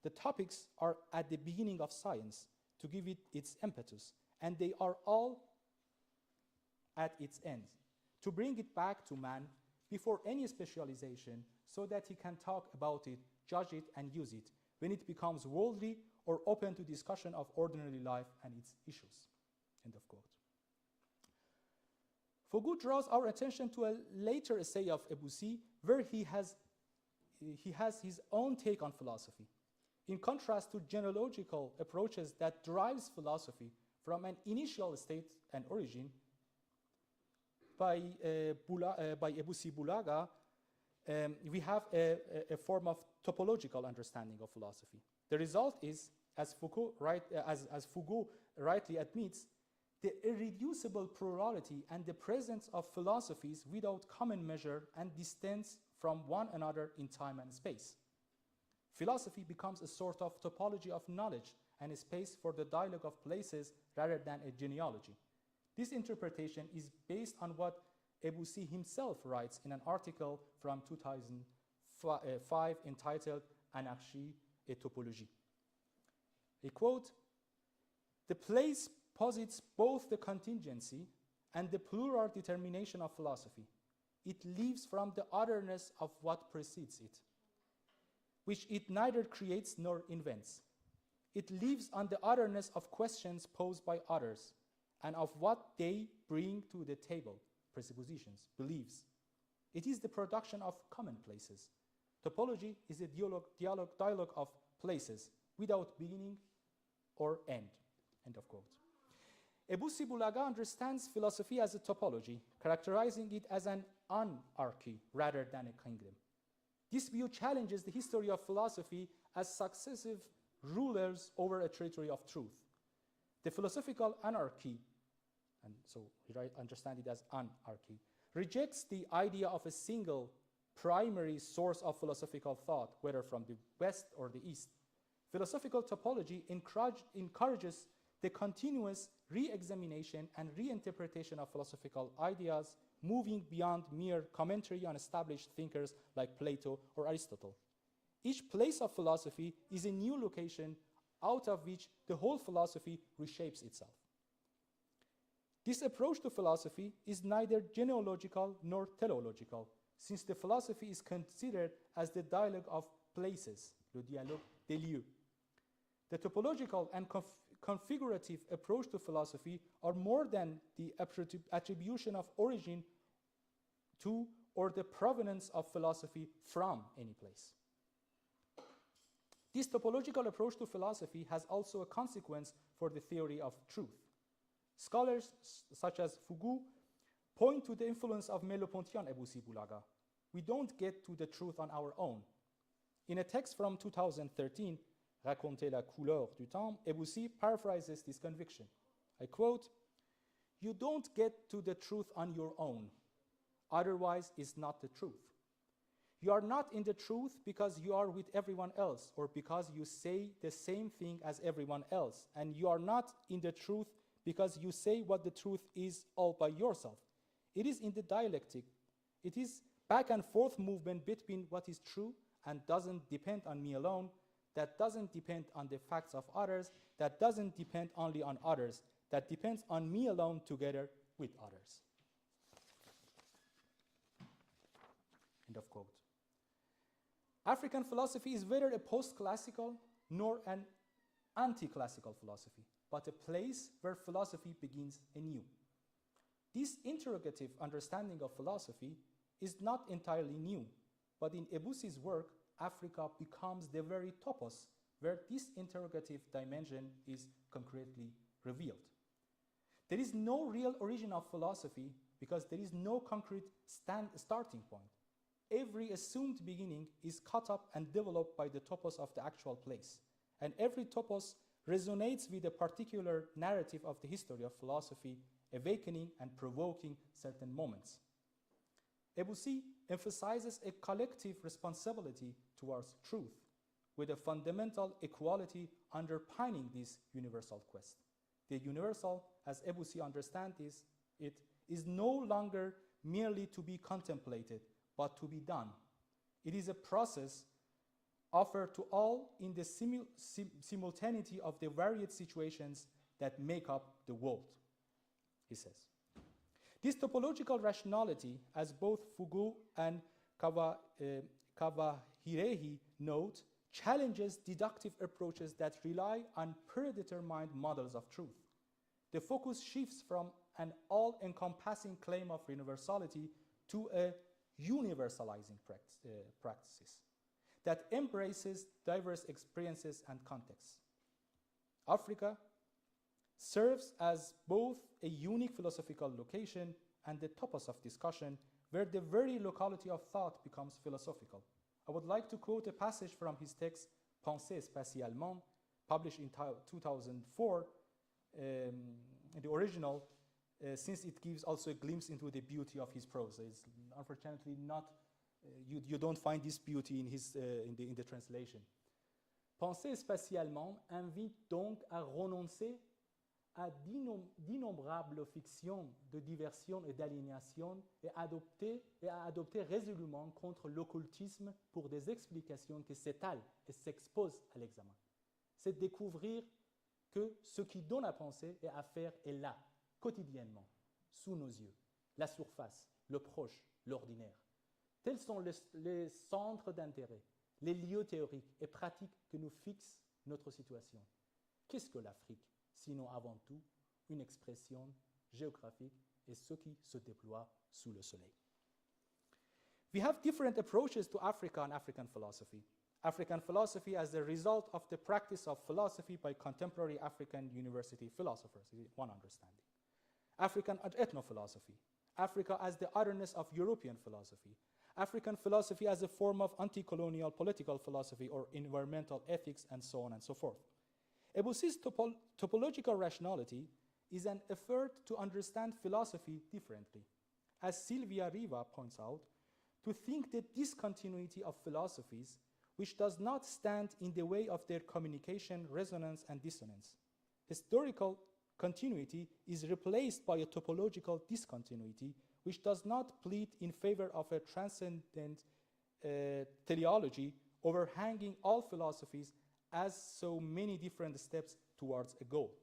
Speaker 2: The topics are at the beginning of science to give it its impetus, and they are all at its end, to bring it back to man before any specialization so that he can talk about it, judge it, and use it when it becomes worldly or open to discussion of ordinary life and its issues." End of quote. Foucault draws our attention to a later essay of Eboussi where he has his own take on philosophy. In contrast to genealogical approaches that derives philosophy from an initial state and origin, by Eboussi Boulaga, we have a form of topological understanding of philosophy. The result is, as Foucault rightly admits, the irreducible plurality and the presence of philosophies without common measure and distance from one another in time and space. Philosophy becomes a sort of topology of knowledge and a space for the dialogue of places rather than a genealogy. This interpretation is based on what Eboussi himself writes in an article from 2005 entitled Anarchie et Topologie. I quote, "The place posits both the contingency and the plural determination of philosophy. It leaves from the otherness of what precedes it, which it neither creates nor invents. It lives on the otherness of questions posed by others and of what they bring to the table, presuppositions, beliefs. It is the production of commonplaces. Topology is a dialogue of places without beginning or end." End of quote. Eboussi Boulaga understands philosophy as a topology, characterizing it as an anarchy rather than a kingdom. This view challenges the history of philosophy as successive rulers over a territory of truth. The philosophical anarchy, and so I understand it as anarchy, rejects the idea of a single primary source of philosophical thought, whether from the West or the East. Philosophical topology encourages the continuous re-examination and reinterpretation of philosophical ideas, moving beyond mere commentary on established thinkers like Plato or Aristotle. Each place of philosophy is a new location out of which the whole philosophy reshapes itself. This approach to philosophy is neither genealogical nor teleological, since the philosophy is considered as the dialogue of places, le dialogue des lieux. The topological and configurative approach to philosophy are more than the attribution of origin to or the provenance of philosophy from any place. This topological approach to philosophy has also a consequence for the theory of truth. Scholars such as Foucault point to the influence of Merleau-Ponty on Eboussi Boulaga. We don't get to the truth on our own. In a text from 2013, Raconter la couleur du temps, Eboussi paraphrases this conviction. I quote, "You don't get to the truth on your own. Otherwise, it's not the truth. You are not in the truth because you are with everyone else or because you say the same thing as everyone else. And you are not in the truth because you say what the truth is all by yourself. It is in the dialectic. It is back and forth movement between what is true and doesn't depend on me alone, that doesn't depend on the facts of others, that doesn't depend only on others, that depends on me alone together with others. End of quote. African philosophy is neither a post-classical nor an anti-classical philosophy, but a place where philosophy begins anew. This interrogative understanding of philosophy is not entirely new, but in Eboussi's work, Africa becomes the very topos where this interrogative dimension is concretely revealed. There is no real origin of philosophy because there is no concrete starting point. Every assumed beginning is cut up and developed by the topos of the actual place, and every topos resonates with a particular narrative of the history of philosophy, awakening and provoking certain moments. Eboussi emphasizes a collective responsibility towards truth, with a fundamental equality underpinning this universal quest. The universal, as Eboussi understands it, is no longer merely to be contemplated, but to be done. It is a process offered to all in the simultaneity of the varied situations that make up the world, he says. This topological rationality, as both Foucault and Kavahirehi note, challenges deductive approaches that rely on predetermined models of truth. The focus shifts from an all-encompassing claim of universality to a universalizing practices that embraces diverse experiences and contexts. Africa serves as both a unique philosophical location and the topos of discussion where the very locality of thought becomes philosophical. I would like to quote a passage from his text, Pensée spatialement, published in 2004, in the original, since it gives also a glimpse into the beauty of his prose. It's unfortunately not, you don't find this beauty in, in the translation. Penser spatialement invite donc à renoncer à d'innombrables fictions de diversion et d'aliénation et à adopter résolument contre l'occultisme pour des explications qui s'étalent et s'exposent à l'examen. C'est découvrir que ce qui donne à penser et à faire est là, quotidiennement, sous nos yeux, la surface, le proche, l'ordinaire. Tels sont les centres d'intérêt, les lieux théoriques et pratiques que nous fixe notre situation. Qu'est-ce que l'Afrique, sinon avant tout une expression géographique et ce qui se déploie sous le soleil? We have different approaches to Africa and African philosophy. African philosophy as the result of the practice of philosophy by contemporary African university philosophers, is one understanding. African ethnophilosophy, Africa as the otherness of European philosophy, African philosophy as a form of anti-colonial political philosophy or environmental ethics, and so on and so forth. Eboussi's topological rationality is an effort to understand philosophy differently. As Silvia Riva points out, to think the discontinuity of philosophies which does not stand in the way of their communication, resonance, and dissonance. Historical continuity is replaced by a topological discontinuity which does not plead in favor of a transcendent teleology overhanging all philosophies as so many different steps towards a goal.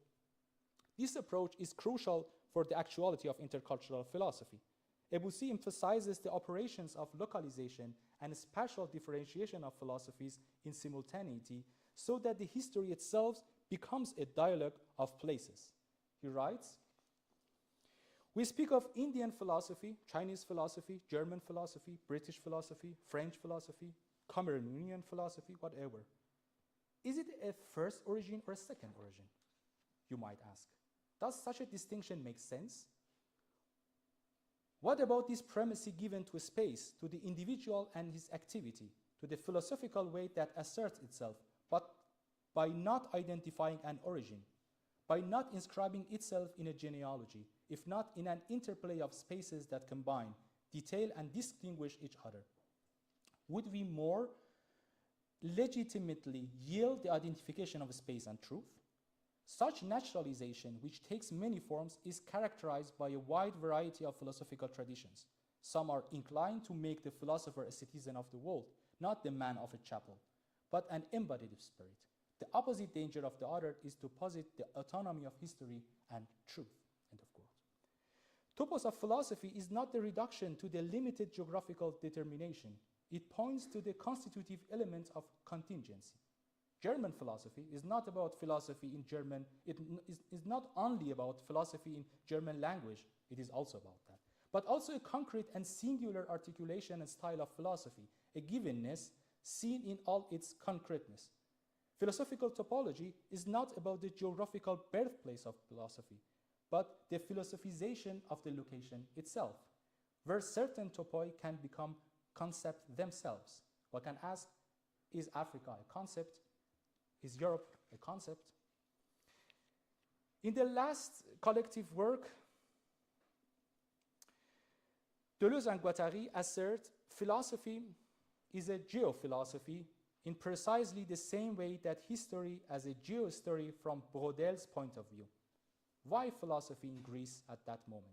Speaker 2: This approach is crucial for the actuality of intercultural philosophy. Eboussi emphasizes the operations of localization and spatial differentiation of philosophies in simultaneity so that the history itself becomes a dialogue of places. He writes, we speak of Indian philosophy, Chinese philosophy, German philosophy, British philosophy, French philosophy, Cameroonian philosophy, whatever. Is it a first origin or a second origin? You might ask. Does such a distinction make sense? What about this primacy given to space, to the individual and his activity, to the philosophical way that asserts itself, but by not identifying an origin, by not inscribing itself in a genealogy, if not in an interplay of spaces that combine detail and distinguish each other? Would we more legitimately yield the identification of space and truth? Such naturalization, which takes many forms, is characterized by a wide variety of philosophical traditions. Some are inclined to make the philosopher a citizen of the world, not the man of a chapel, but an embodied spirit. The opposite danger of the other is to posit the autonomy of history and truth. End of quote. Topos of philosophy is not the reduction to the limited geographical determination. It points to the constitutive element of contingency. German philosophy is not about philosophy in German. It is not only about philosophy in German language. It is also about that. But also a concrete and singular articulation and style of philosophy, a givenness seen in all its concreteness. Philosophical topology is not about the geographical birthplace of philosophy, but the philosophization of the location itself, where certain topoi can become concepts themselves. One can ask, is Africa a concept? Is Europe a concept? In the last collective work, Deleuze and Guattari assert philosophy is a geophilosophy in precisely the same way that history as a geohistory from Brodel's point of view. Why philosophy in Greece at that moment?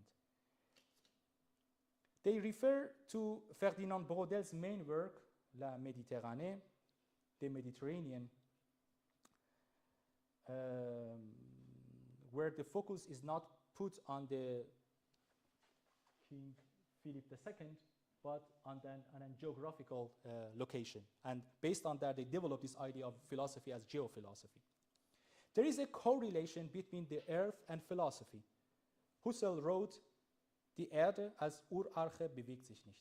Speaker 2: They refer to Ferdinand Brodel's main work, La Méditerranée, the Mediterranean, where the focus is not put on the King Philip II, but on a geographical location. And based on that, they developed this idea of philosophy as geophilosophy. There is a correlation between the earth and philosophy. Husserl wrote, Die Erde als Urarche bewegt sich nicht.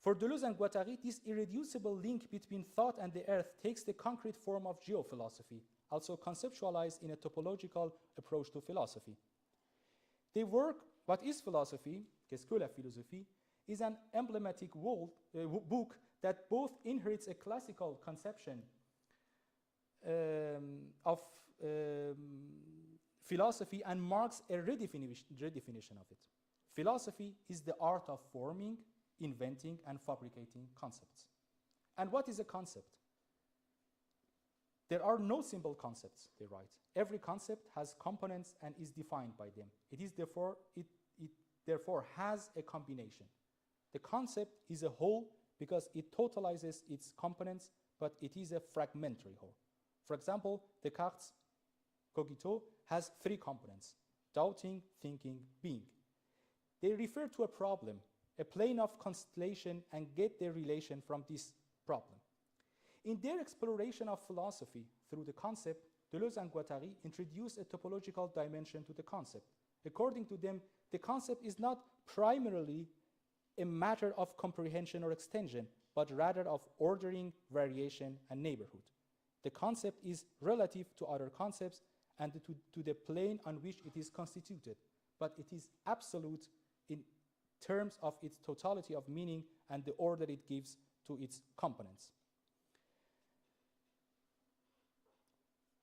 Speaker 2: For Deleuze and Guattari, this irreducible link between thought and the earth takes the concrete form of geophilosophy, also conceptualized in a topological approach to philosophy. They work, What is Philosophy? Qu'est-ce que la philosophie? Is an emblematic book that both inherits a classical conception of philosophy and marks a redefinition of it. Philosophy is the art of forming, inventing, and fabricating concepts. And what is a concept? There are no simple concepts, they write. Every concept has components and is defined by them. It therefore has a combination. The concept is a whole because it totalizes its components, but it is a fragmentary whole. For example, Descartes' cogito has 3 components: doubting, thinking, being. They refer to a problem, a plane of constellation, and get their relation from this problem. In their exploration of philosophy through the concept, Deleuze and Guattari introduce a topological dimension to the concept. According to them, the concept is not primarily a matter of comprehension or extension, but rather of ordering, variation, and neighborhood. The concept is relative to other concepts and to the plane on which it is constituted, but it is absolute in terms of its totality of meaning and the order it gives to its components.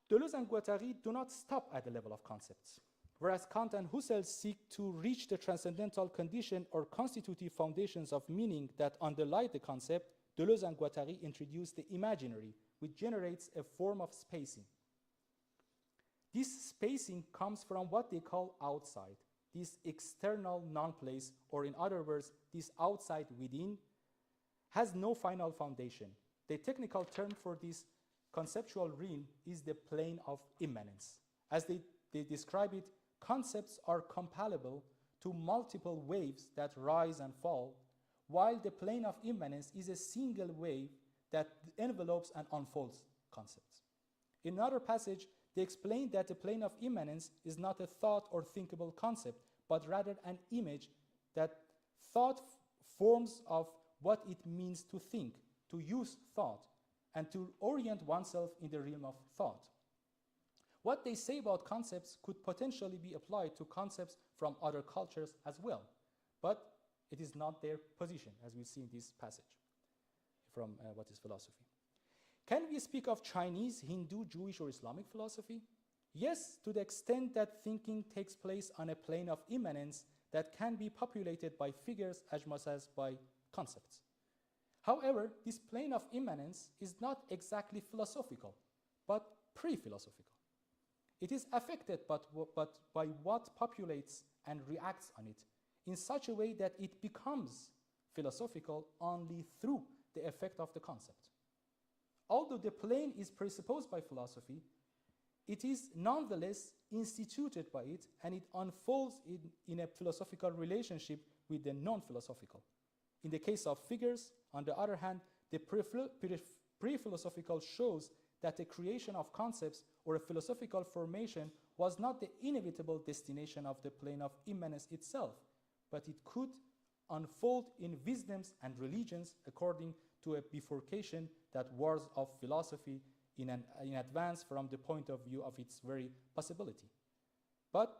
Speaker 2: Deleuze and Guattari do not stop at the level of concepts. Whereas Kant and Husserl seek to reach the transcendental condition or constitutive foundations of meaning that underlie the concept, Deleuze and Guattari introduce the imaginary, which generates a form of spacing. This spacing comes from what they call outside, this external non-place, or in other words, this outside within, has no final foundation. The technical term for this conceptual realm is the plane of immanence. As they describe it, concepts are compatible to multiple waves that rise and fall, while the plane of immanence is a single wave that envelopes and unfolds concepts. In another passage, they explain that the plane of immanence is not a thought or thinkable concept, but rather an image that thought forms of what it means to think, to use thought, and to orient oneself in the realm of thought. What they say about concepts could potentially be applied to concepts from other cultures as well, but it is not their position, as we see in this passage from What is Philosophy. Can we speak of Chinese, Hindu, Jewish, or Islamic philosophy? Yes, to the extent that thinking takes place on a plane of immanence that can be populated by figures as much as by concepts. However, this plane of immanence is not exactly philosophical, but pre-philosophical. It is affected but by what populates and reacts on it in such a way that it becomes philosophical only through the effect of the concept. Although the plane is presupposed by philosophy, it is nonetheless instituted by it, and it unfolds in a philosophical relationship with the non-philosophical. In the case of figures, on the other hand, the pre-philosophical shows that the creation of concepts or a philosophical formation was not the inevitable destination of the plane of immanence itself, but it could unfold in wisdoms and religions according to a bifurcation that was of philosophy in advance from the point of view of its very possibility. But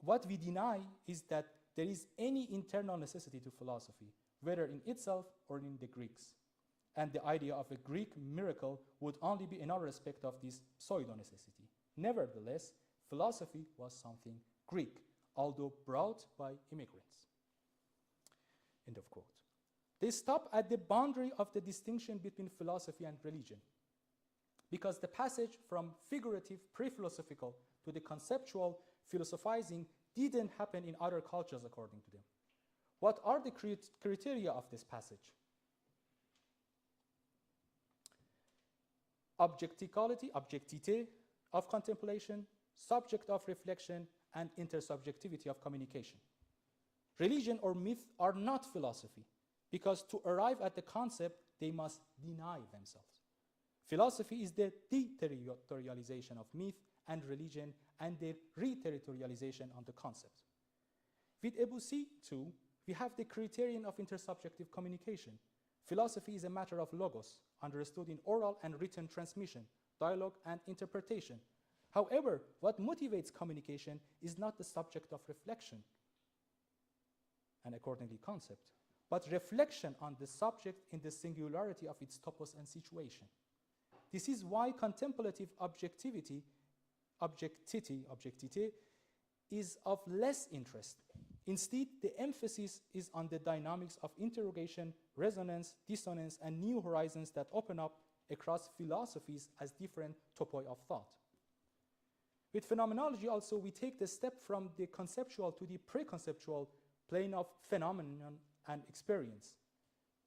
Speaker 2: what we deny is that there is any internal necessity to philosophy, whether in itself or in the Greeks. And the idea of a Greek miracle would only be another aspect of this pseudo-necessity. Nevertheless, philosophy was something Greek, although brought by immigrants. End of quote. They stop at the boundary of the distinction between philosophy and religion, because the passage from figurative pre-philosophical to the conceptual philosophizing didn't happen in other cultures according to them. What are the criteria of this passage? Objectivity, objectité of contemplation, subject of reflection, and intersubjectivity of communication. Religion or myth are not philosophy, because to arrive at the concept, they must deny themselves. Philosophy is the deterritorialization of myth and religion and their re-territorialization on the concept. With Eboussi, too, we have the criterion of intersubjective communication. Philosophy is a matter of logos, understood in oral and written transmission, dialogue, and interpretation. However, what motivates communication is not the subject of reflection, and accordingly concept, but reflection on the subject in the singularity of its topos and situation. This is why contemplative objectivity is of less interest. Instead, the emphasis is on the dynamics of interrogation, resonance, dissonance, and new horizons that open up across philosophies as different topoi of thought. With phenomenology also, we take the step from the conceptual to the pre-conceptual plane of phenomenon and experience.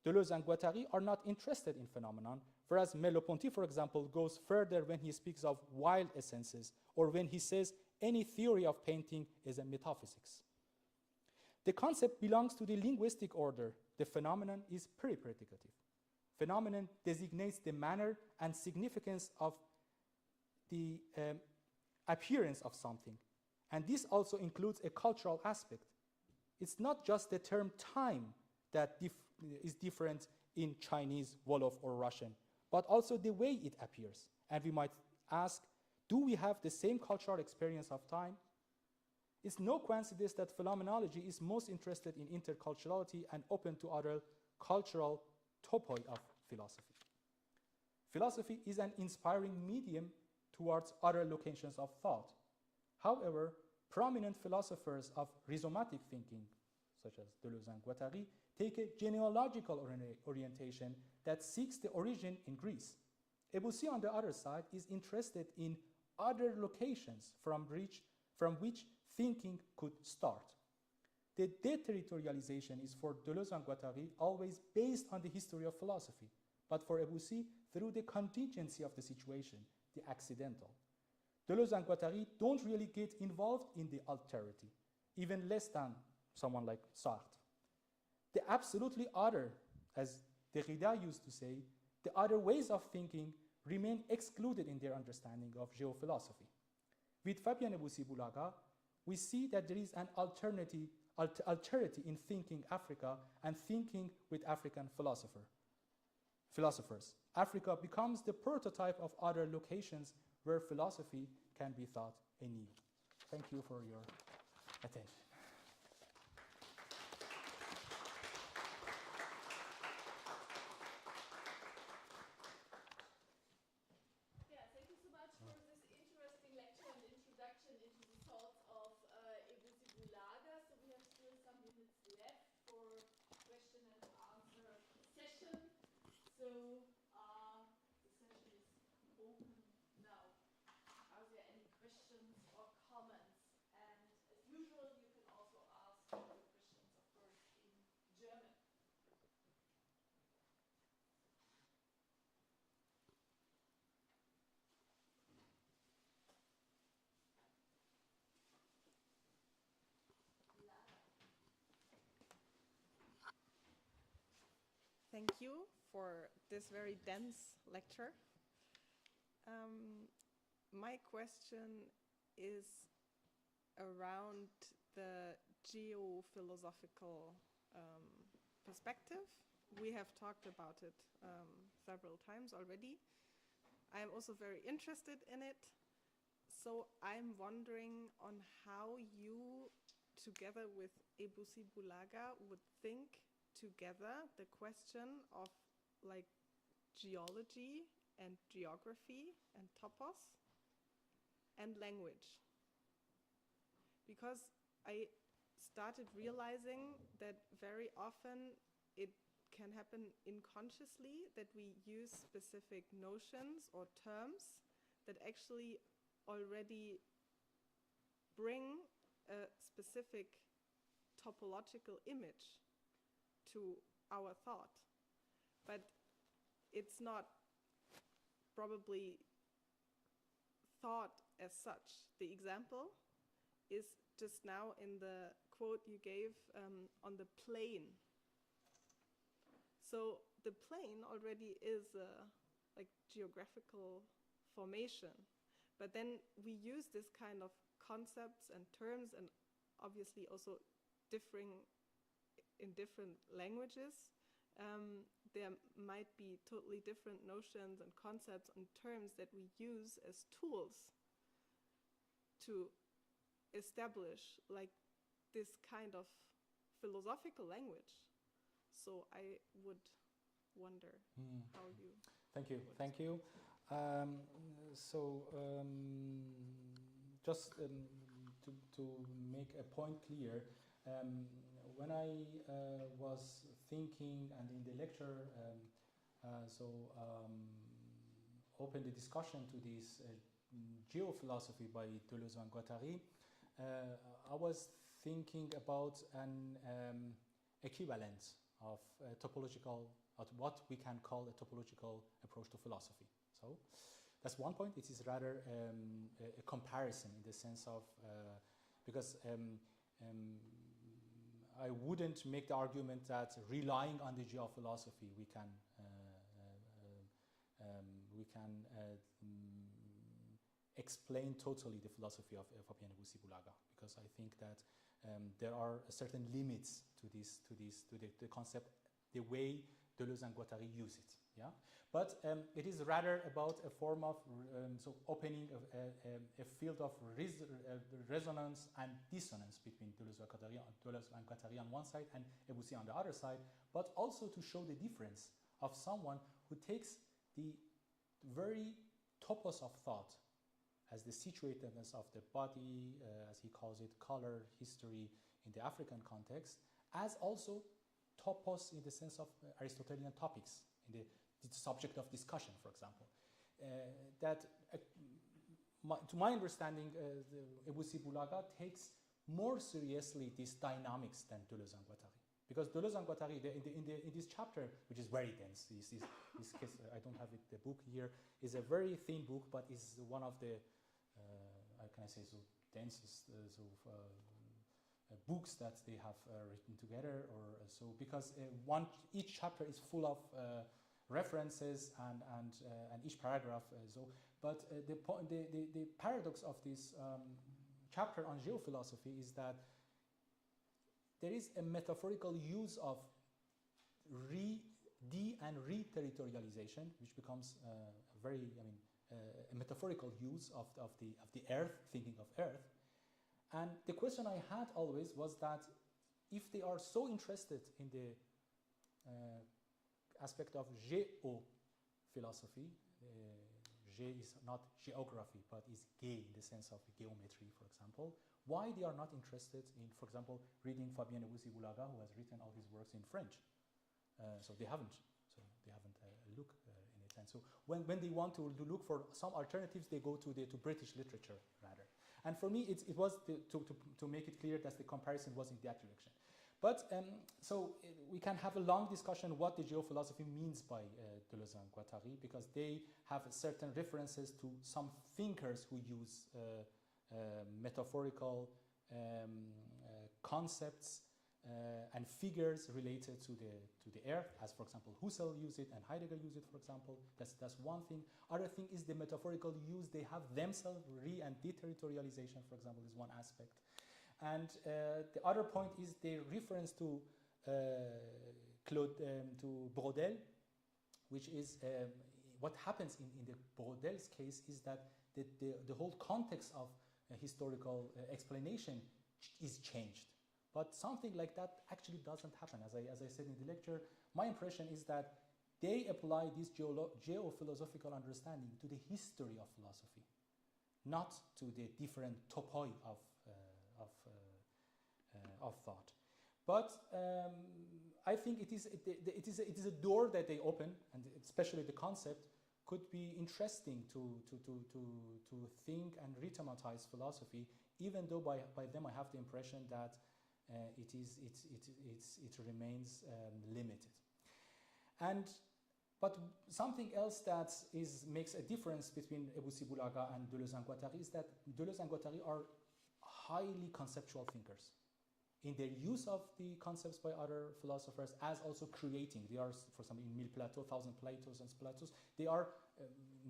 Speaker 2: Deleuze and Guattari are not interested in phenomenon, whereas Merleau-Ponty, for example, goes further when he speaks of wild essences, or when he says any theory of painting is a metaphysics. The concept belongs to the linguistic order. The phenomenon is pre-predicative. Phenomenon designates the manner and significance of the appearance of something. And this also includes a cultural aspect. It's not just the term time that is different in Chinese, Wolof, or Russian, but also the way it appears. And we might ask, do we have the same cultural experience of time? It's no coincidence that phenomenology is most interested in interculturality and open to other cultural topoi of philosophy. Philosophy is an inspiring medium towards other locations of thought. However, prominent philosophers of rhizomatic thinking, such as Deleuze and Guattari, take a genealogical orientation that seeks the origin in Greece. Eboussi, on the other side, is interested in other locations from which thinking could start. The deterritorialization is for Deleuze and Guattari always based on the history of philosophy, but for Eboussi, through the contingency of the situation, the accidental. Deleuze and Guattari don't really get involved in the alterity, even less than someone like Sartre. The absolutely other, as Derrida used to say, the other ways of thinking remain excluded in their understanding of geophilosophy. With Fabien Eboussi Boulaga, we see that there is an alterity in thinking Africa and thinking with African philosophers. Africa becomes the prototype of other locations where philosophy can be thought anew. Thank you for your attention.
Speaker 1: Thank you so much for this interesting lecture and introduction into the thoughts of Eboussi Boulaga. So the session is open now. Are there any questions or comments? And as usual, you can also ask your questions, of course, in German.
Speaker 3: Thank you for this very dense lecture. My question is around the geo-philosophical perspective. We have talked about it several times already. I am also very interested in it. So I'm wondering on how you, together with Eboussi Boulaga, would think together the question of like geology and geography and topos and language. Because I started realizing that very often it can happen unconsciously that we use specific notions or terms that actually already bring a specific topological image to our thought, but it's not probably thought as such. The example is just now in the quote you gave on the plane. So the plane already is a like geographical formation, but then we use this kind of concepts and terms, and obviously also differing in different languages. There might be totally different notions and concepts and terms that we use as tools to establish like this kind of philosophical language. So I would wonder how you...
Speaker 2: Thank you. Thank you. Just to make a point clear, when I was thinking and in the lecture, open the discussion to this geophilosophy by Deleuze and Guattari, I was thinking about an equivalent of topological, what we can call a topological approach to philosophy. So that's one point. It is rather a comparison in the sense of, because I wouldn't make the argument that relying on the geophilosophy we can explain totally the philosophy of Fabien Eboussi Boulaga, because I think that there are certain limits to the concept, the way Deleuze and Guattari use it. Yeah, but it is rather about a form of opening a field of resonance and dissonance between Deleuze and Guattari on one side and Eboussi on the other side, but also to show the difference of someone who takes the very topos of thought as the situatedness of the body, as he calls it, color, history in the African context, as also topos in the sense of Aristotelian topics, in the subject of discussion, for example. To my understanding, Eboussi Boulaga takes more seriously these dynamics than Deleuze and Guattari. Because Deleuze and Guattari, in this chapter, which is very dense, this case, I don't have the book here, is a very thin book, but is one of the, how can I say, so densest books that they have written together, or so, because each chapter is full of references and each paragraph. But the paradox of this chapter on geophilosophy is that there is a metaphorical use of and re-territorialization, which becomes a metaphorical use of the earth, thinking of earth. And the question I had always was that if they are so interested in the aspect of geo-philosophy, ge is not geography, but is ge in the sense of geometry, for example, why they are not interested in, for example, reading Fabien Eboussi Boulaga, who has written all his works in French. So they haven't look in it. And so when they want to look for some alternatives, they go to British literature rather. And for me, it was to make it clear that the comparison was in that direction. But we can have a long discussion what the geophilosophy means by Deleuze and Guattari, because they have certain references to some thinkers who use metaphorical concepts and figures related to the earth, as for example Husserl used it and Heidegger used it, for example. That's one thing. Other thing is the metaphorical use they have themselves. And deterritorialization, for example, is one aspect. And the other point is the reference to Brodel, which is what happens in the Brodel's case is that the whole context of historical explanation is changed. But something like that actually doesn't happen. As I said in the lecture, my impression is that they apply this geophilosophical understanding to the history of philosophy, not to the different topoi of thought. But I think it is a door that they open, and especially the concept could be interesting to think and rethematize philosophy, even though by them I have the impression that it remains limited. But something else that makes a difference between Eboussi Boulaga and Deleuze and Guattari is that Deleuze and Guattari are highly conceptual thinkers in their use of the concepts by other philosophers, as also creating. They are, for example, in Mille Plateaux, Thousand Platos and Platos, they are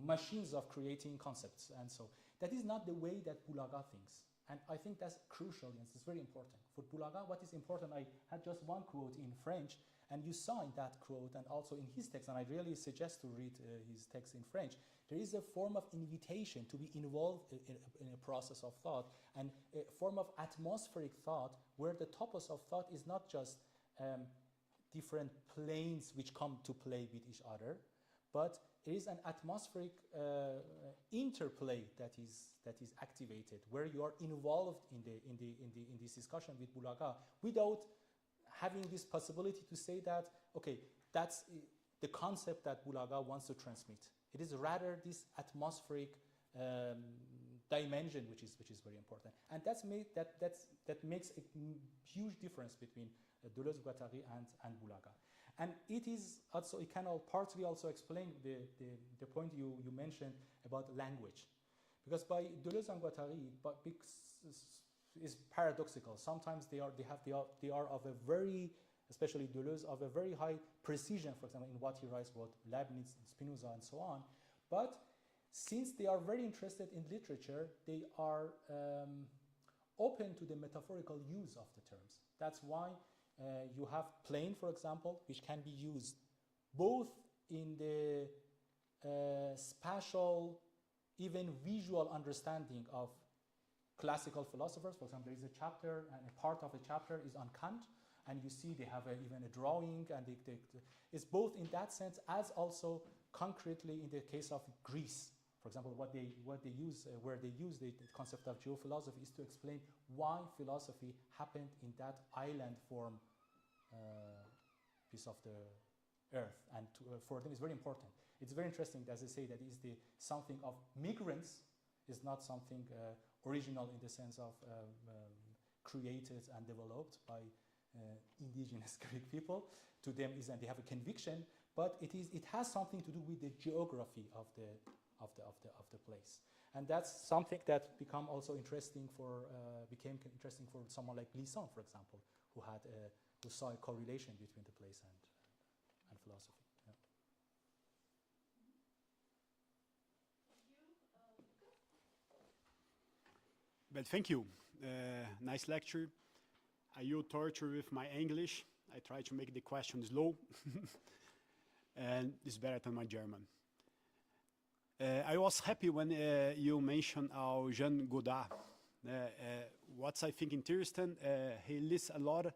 Speaker 2: machines of creating concepts. And so that is not the way that Boulaga thinks. And I think that's crucial, and it's very important. For Boulaga, what is important, I had just one quote in French, and you saw in that quote, and also in his text, and I really suggest to read his text in French, there is a form of invitation to be involved in a process of thought, and a form of atmospheric thought, where the topos of thought is not just different planes which come to play with each other, but it is an atmospheric interplay that is activated, where you are involved in this discussion with Boulaga, without having this possibility to say that, okay, that's the concept that Boulaga wants to transmit. It is rather this atmospheric dimension which is very important, and that makes a huge difference between Deleuze, Guattari, and Boulaga. And it can partly also explain the point you mentioned about language, because by Deleuze and Guattari, is paradoxical. Sometimes they are of a very, especially Deleuze, of a very high precision, for example, in what he writes about Leibniz, Spinoza, and so on. But since they are very interested in literature, they are open to the metaphorical use of the terms. That's why you have plane, for example, which can be used both in the spatial, even visual understanding of classical philosophers. For example, there is a chapter, and a part of a chapter is on Kant, and you see they have even a drawing, and it's both in that sense as also concretely in the case of Greece. For example, where they use the concept of geophilosophy is to explain why philosophy happened in that island form piece of the earth, and for them it's very important. It's very interesting, as I say, that is something of migrants, is not something original in the sense of created and developed by indigenous Greek people. To them, they have a conviction, but it has something to do with the geography of the place, and that's something that became interesting for someone like Glissant, for example, who saw a correlation between the place and philosophy. Yeah.
Speaker 4: Well, thank you. Nice lecture. You torture with my English. I try to make the question slow, and it's better than my German. I was happy when you mentioned our Jean Godard. What I think interesting, he lists a lot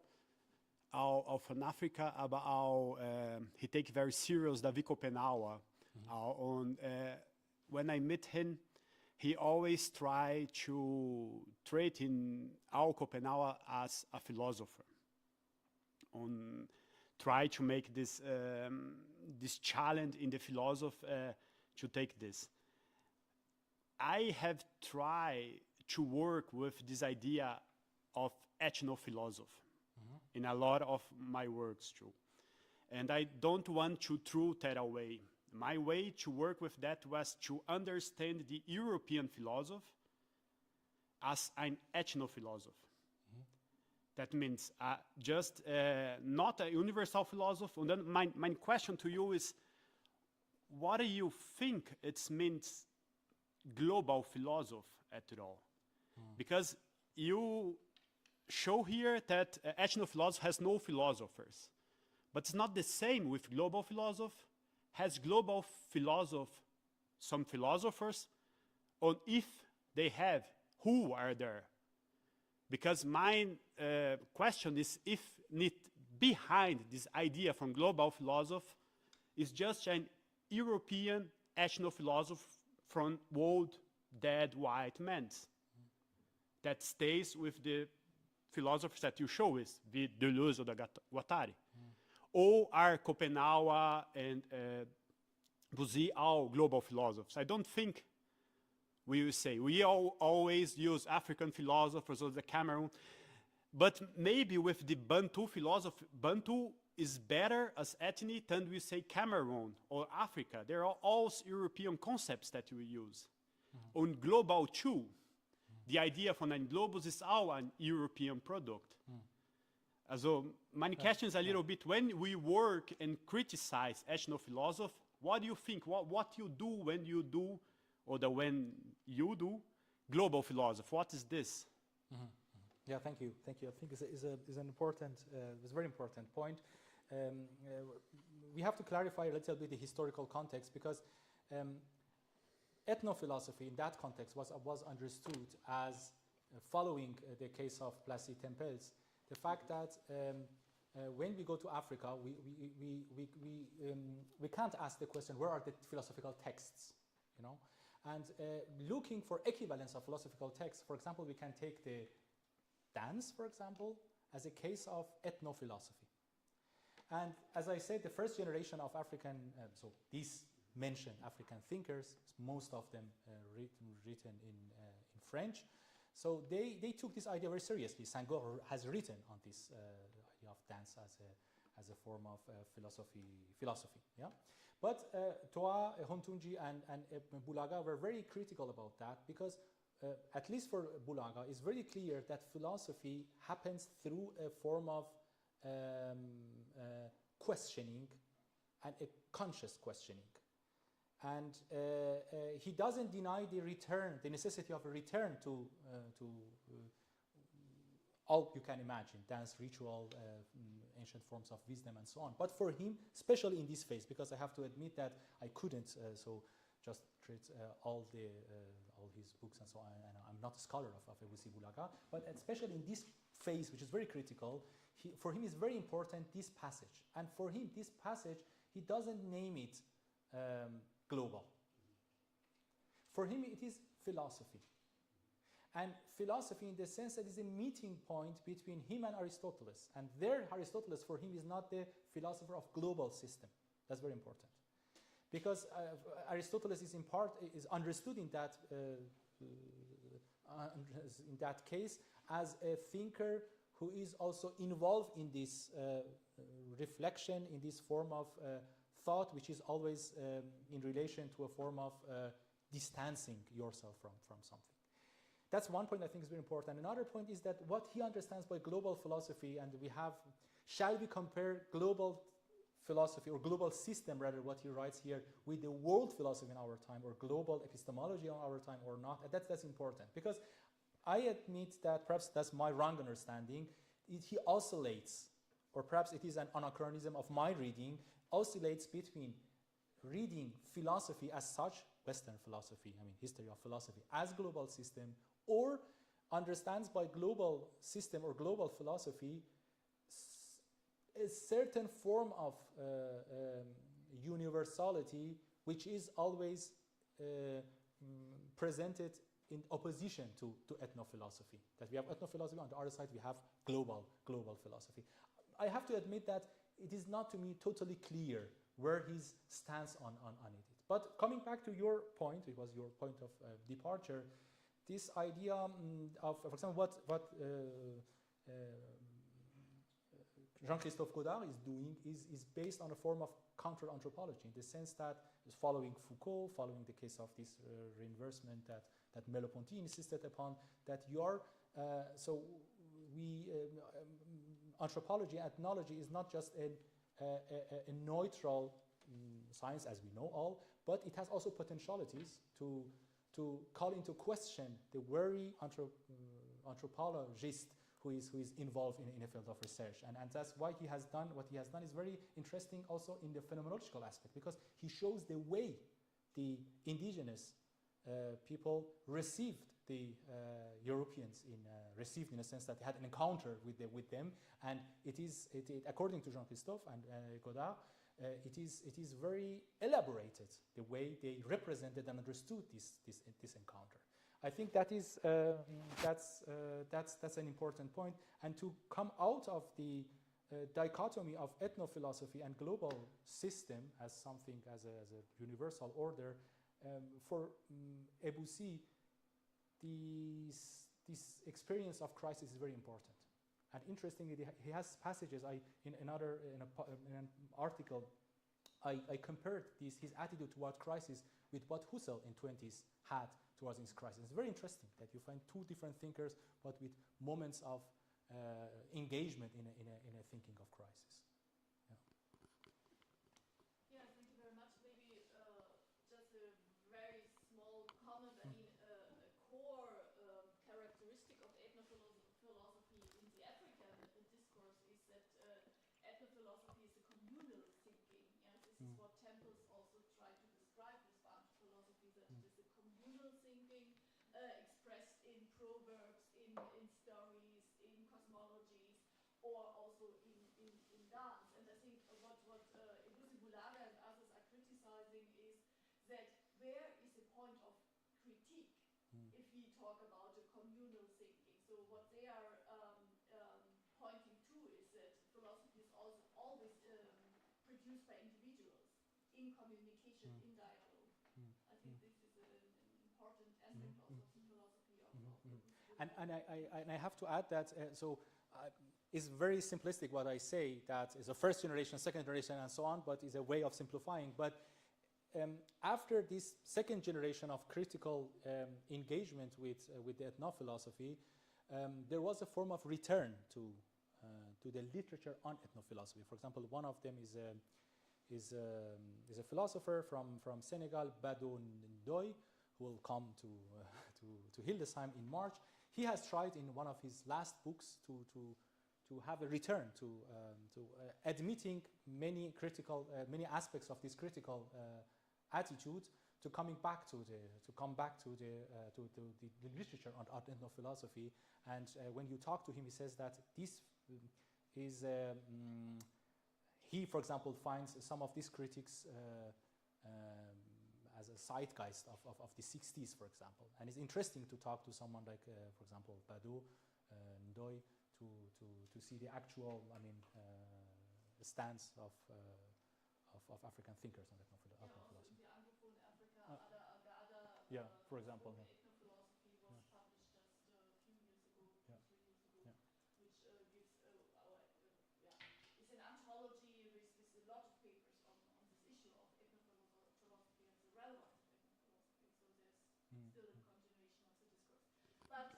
Speaker 4: of Africa, about how he takes very serious the Vico Penawa. When I met him, he always tried to treat in our Copenhagen as a philosopher, try to make this this challenge in the philosophy to take this. I have tried to work with this idea of ethnophilosophy in a lot of my works too. And I don't want to throw that away. My way to work with that was to understand the European philosophy as an ethnophilosophy. That means just not a universal philosophy. And then my question to you is, what do you think it means global philosophy at all? Because you show here that ethnophilosophy has no philosophers. But it's not the same with global philosophy. Has global philosophy some philosophers? Or if they have, who are there? Because my question is if behind this idea from global philosophy is just an European ethnophilosophy from old dead white men that stays with the philosophers that you show us, the Deleuze or the Guattari. Or are Schopenhauer and Eboussi all global philosophers? I don't think we will say. We always use African philosophers or the Cameroon, but maybe with the Bantu philosophy, Bantu is better as ethnic than we say Cameroon or Africa. They are all European concepts that we use. On global too, the idea from an globus is all an European product. So my question is a little bit, when we work and criticize ethnophilosophy, what do you think? What you do when you do, or when you do, global philosophy? What is this?
Speaker 2: Yeah, thank you. Thank you. I think it's an important, it's a very important point. We have to clarify a little bit the historical context, because ethnophilosophy in that context was understood as following the case of Placide Tempels. The fact that when we go to Africa, we can't ask the question, where are the philosophical texts, you know? And looking for equivalence of philosophical texts, for example, we can take the dance, for example, as a case of ethnophilosophy. And as I said, the first generation of African, so these mentioned African thinkers, most of them written in French, so they took this idea very seriously. Senghor has written on this idea of dance as a form of philosophy. Yeah, but Toa, Hontunji, and Boulaga were very critical about that, because at least for Boulaga, it's very clear that philosophy happens through a form of questioning and a conscious questioning. And he doesn't deny the necessity of a return to all you can imagine, dance, ritual, ancient forms of wisdom, and so on. But for him, especially in this phase, because I have to admit that I couldn't just treat all his books and so on, and I'm not a scholar of Eboussi Boulaga, but especially in this phase, which is very critical, for him is very important this passage. And for him, this passage, he doesn't name it global. For him, it is philosophy. And philosophy in the sense that it is a meeting point between him and Aristoteles. And there, Aristoteles, for him, is not the philosopher of global system. That's very important. Because Aristoteles is understood in that case as a thinker who is also involved in this reflection, in this form of thought, which is always in relation to a form of distancing yourself from something. That's one point I think is very important. Another point is that what he understands by global philosophy, and shall we compare global philosophy, or global system rather, what he writes here, with the world philosophy in our time, or global epistemology in our time, or not? That's important, because I admit that perhaps that's my wrong understanding. He oscillates, or perhaps it is an anachronism of my reading, oscillates between reading philosophy as such, Western philosophy, history of philosophy, as global system, or understands by global system or global philosophy a certain form of universality, which is always presented in opposition to ethnophilosophy. That we have ethnophilosophy, on the other side we have global philosophy. I have to admit that it is not to me totally clear where his stance on it is. But coming back to your point, it was your point of departure, this idea of, for example, what Jean-Christophe Godard is doing is based on a form of counter-anthropology, in the sense that is following Foucault, following the case of this reinversement that Merleau-Ponty insisted upon, that you are, anthropology, ethnology is not just a neutral science, as we know all, but it has also potentialities to call into question the very anthropologist who is involved in a field of research. And that's why he has done what he has done is very interesting also in the phenomenological aspect, because he shows the way the indigenous people received the Europeans received in a sense that they had an encounter with them, and it according to Jean-Christophe and Godard, it is very elaborated the way they represented and understood this encounter. I think that's an important point, and to come out of the dichotomy of ethnophilosophy and global system as something as a universal order, for Eboussi, this experience of crisis is very important. And interestingly, he has passages. In an article, I compared his attitude toward crisis with what Husserl in 20s had towards his crisis. It's very interesting that you find two different thinkers, but with moments of engagement in a thinking of crisis.
Speaker 1: Yeah, thank you very much. Maybe just a very small comment. I mean, a core characteristic of ethnophilosophy in the African discourse is that ethnophilosophy is a communal thinking. Yeah? This is what temples also try to describe with Bantu philosophy, that it is a communal thinking expressed in proverbs, in stories, in cosmologies, or also in dance. And I think what Eboussi Boulaga and others are criticizing is that where is the point of critique if we talk about a communal thinking? So what they are pointing to is that philosophy is also always produced by individuals in communication, in dialogue. I think this is an important aspect also of the philosophy of
Speaker 2: And I have to add that it's very simplistic what I say, that is a first generation, second generation, and so on, but it's a way of simplifying. But after this second generation of critical engagement with the ethnophilosophy, there was a form of return to the literature on ethnophilosophy. For example, one of them is a philosopher from Senegal, Bado Ndoye, who will come to Hildesheim in March. He has tried in one of his last books to have a return to admitting many aspects of this critical attitude, to come back to the literature on ethnophilosophy. And when you talk to him, he says that this is he, for example, finds some of these critics as a zeitgeist of the 60s, for example. And it's interesting to talk to someone like, for example, Bado Ndoye, to see the actual, stance of African thinkers on ethnophilosophy.
Speaker 1: Also in the Anglophone Africa,
Speaker 2: yeah, for example.
Speaker 1: Ethnophilosophy was published just a few years ago, 3 years ago, which gives it's an anthology with a lot of papers on this issue of ethnophilosophy and the relevance of ethnophilosophy. So there's still a continuation of the discourse. But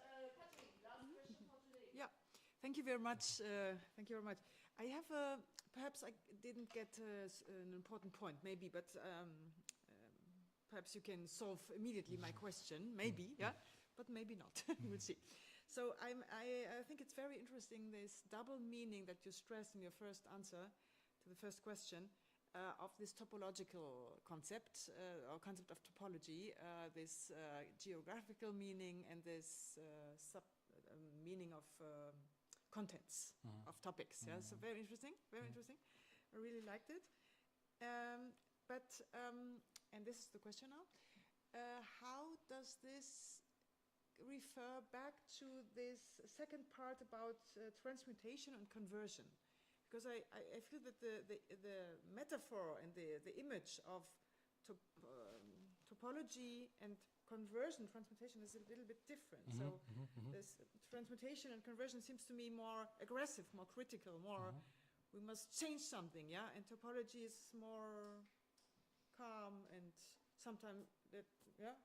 Speaker 1: Catherine, last question for today.
Speaker 5: Yeah, thank you very much. Thank you very much. I have perhaps I didn't get an important point, maybe, but perhaps you can solve immediately my question, maybe, yeah, but maybe not. We'll see. So I think it's very interesting, this double meaning that you stressed in your first answer to the first question of this topological concept, or concept of topology, this geographical meaning and this meaning of contents, of topics. Yeah, so very interesting, very interesting. I really liked it. And this is the question now. How does this refer back to this second part about transmutation and conversion? because I feel that the metaphor and the image of topology and conversion, transmutation is a little bit different. So this transmutation and conversion seems to me more aggressive, more critical, more we must change something, yeah? And topology is more calm and sometimes that, yeah?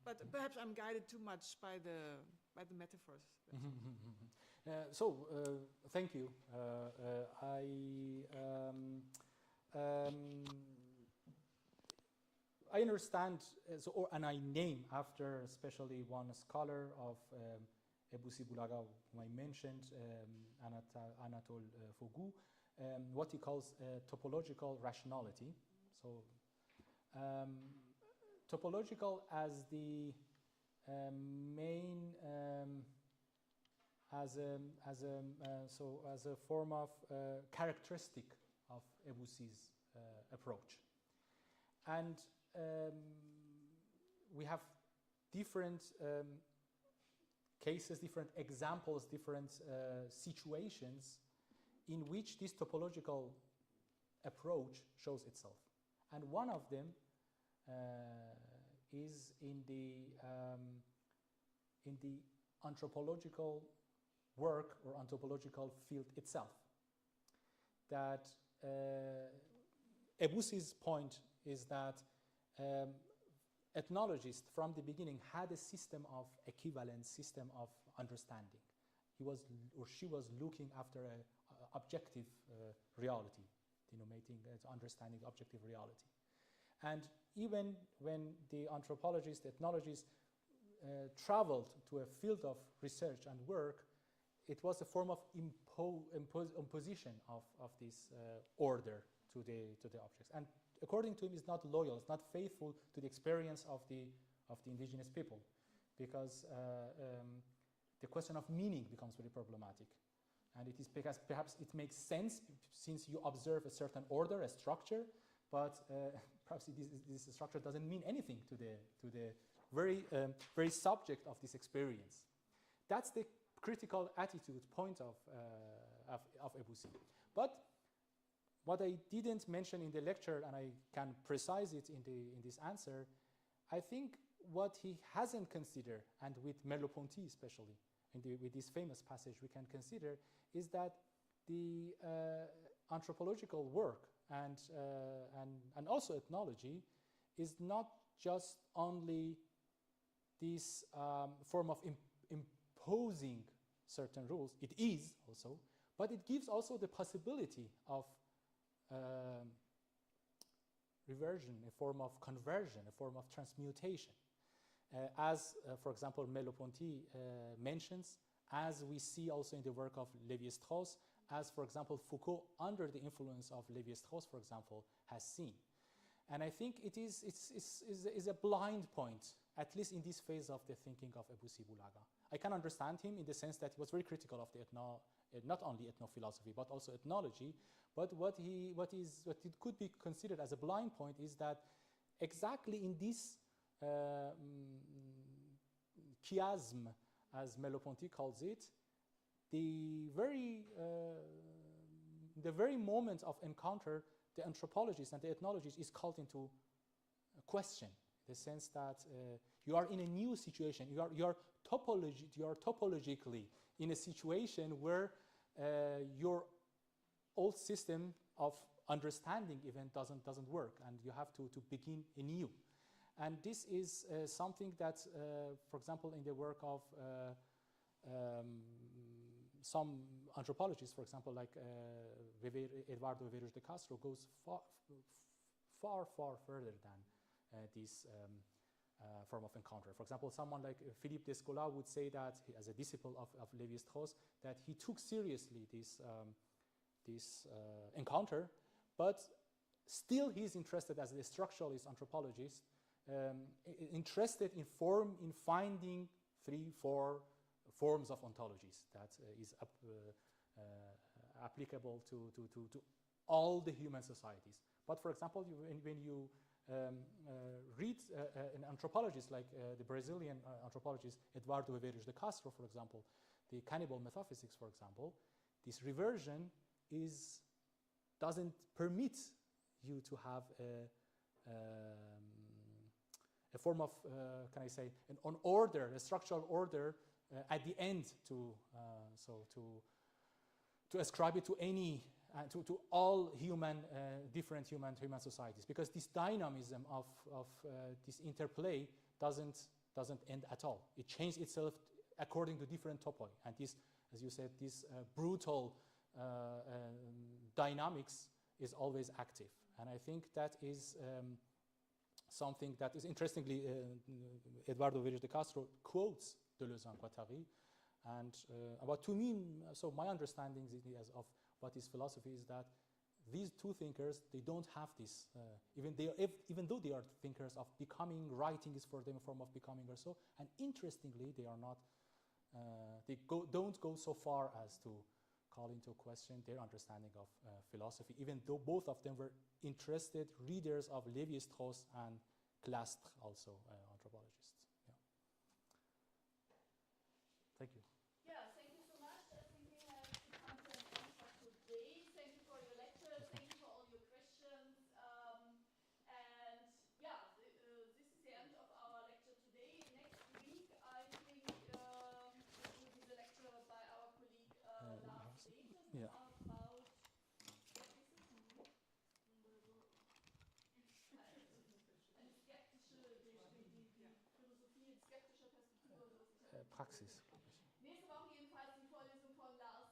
Speaker 5: But perhaps I'm guided too much by the metaphors.
Speaker 2: Thank you. I understand, and I name after especially one scholar of Eboussi Boulaga, whom I mentioned, Anatole Fogou, what he calls topological rationality. So, topological as the main, as a form of characteristic of Eboussi's approach. And we have different cases, different examples, different situations in which this topological approach shows itself. And one of them is in the anthropological work or anthropological field itself. That Eboussi's point is that ethnologists from the beginning had a system of equivalence, system of understanding. He was or she was looking after an objective reality, denominating understanding objective reality. And even when the anthropologists, ethnologists traveled to a field of research and work, it was a form of imposition of this order to the objects. And according to him, it's not loyal, it's not faithful to the experience of the indigenous people, because the question of meaning becomes very problematic. And it is because perhaps it makes sense since you observe a certain order, a structure, but perhaps this structure doesn't mean anything to the very subject of this experience. That's the critical attitude point of Eboussi. But what I didn't mention in the lecture, and I can precise it in this answer, I think what he hasn't considered, and with Merleau-Ponty especially, with this famous passage we can consider, is that the anthropological work and also ethnology is not just only this form of imposing certain rules. It is also, but it gives also the possibility of reversion, a form of conversion, a form of transmutation. As, for example, Merleau-Ponty mentions, as we see also in the work of Lévi-Strauss, as, for example, Foucault, under the influence of Lévi-Strauss, for example, has seen. And I think it's a blind point, at least in this phase of the thinking of Eboussi Boulaga. I can understand him in the sense that he was very critical of the not only ethnophilosophy, but also ethnology. But what it could be considered as a blind point is that exactly in this chiasm, as Merleau-Ponty calls it, the very moment of encounter, the anthropologist and the ethnologist is called into question, in the sense that you are in a new situation. You are topologically in a situation where your old system of understanding even doesn't work, and you have to begin anew. And this is something that, for example, in the work of some anthropologists, for example, like Eduardo Viveiros de Castro, goes far further than this form of encounter. For example, someone like Philippe Descola would say that, as a disciple of Lévi-Strauss, that he took seriously this encounter, but still he's interested as a structuralist anthropologist, interested in finding 3-4 forms of ontologies that is applicable to all the human societies. But for example, when you read an anthropologist like the Brazilian anthropologist Eduardo Viveiros de Castro, for example, the cannibal metaphysics, for example, this reversion doesn't permit you to have a form of, can I say, an order, a structural order at the end to ascribe it to any, to all different human societies, because this dynamism of this interplay doesn't end at all. It changes itself according to different topoi, and this, as you said, this brutal dynamics is always active, and I think that is something that is interestingly, Eduardo Vélez de Castro quotes Deleuze and Guattari, and about, to me, so my understanding of what is philosophy is that these two thinkers, they don't have this, even though they are thinkers of becoming, writing is for them a form of becoming or so, and interestingly, they are not, don't go so far as to call into question their understanding of philosophy, even though both of them were interested readers of Lévi-Strauss and Clastres, also anthropologists. Yeah. Thank you.
Speaker 1: Yeah, thank you so much. I think we have come to an end for today. Thank you for your lecture. Thank you for all your questions. And yeah, this is the end of our lecture today. Next week, I think it will be the lecture by our colleague Lars Bethes
Speaker 2: Yeah.
Speaker 1: about what is it? Eine skeptische, die Philosophie in skeptischer Perspektive.
Speaker 2: Praxis.
Speaker 1: Nächste Woche jedenfalls die Vorlesung von Lars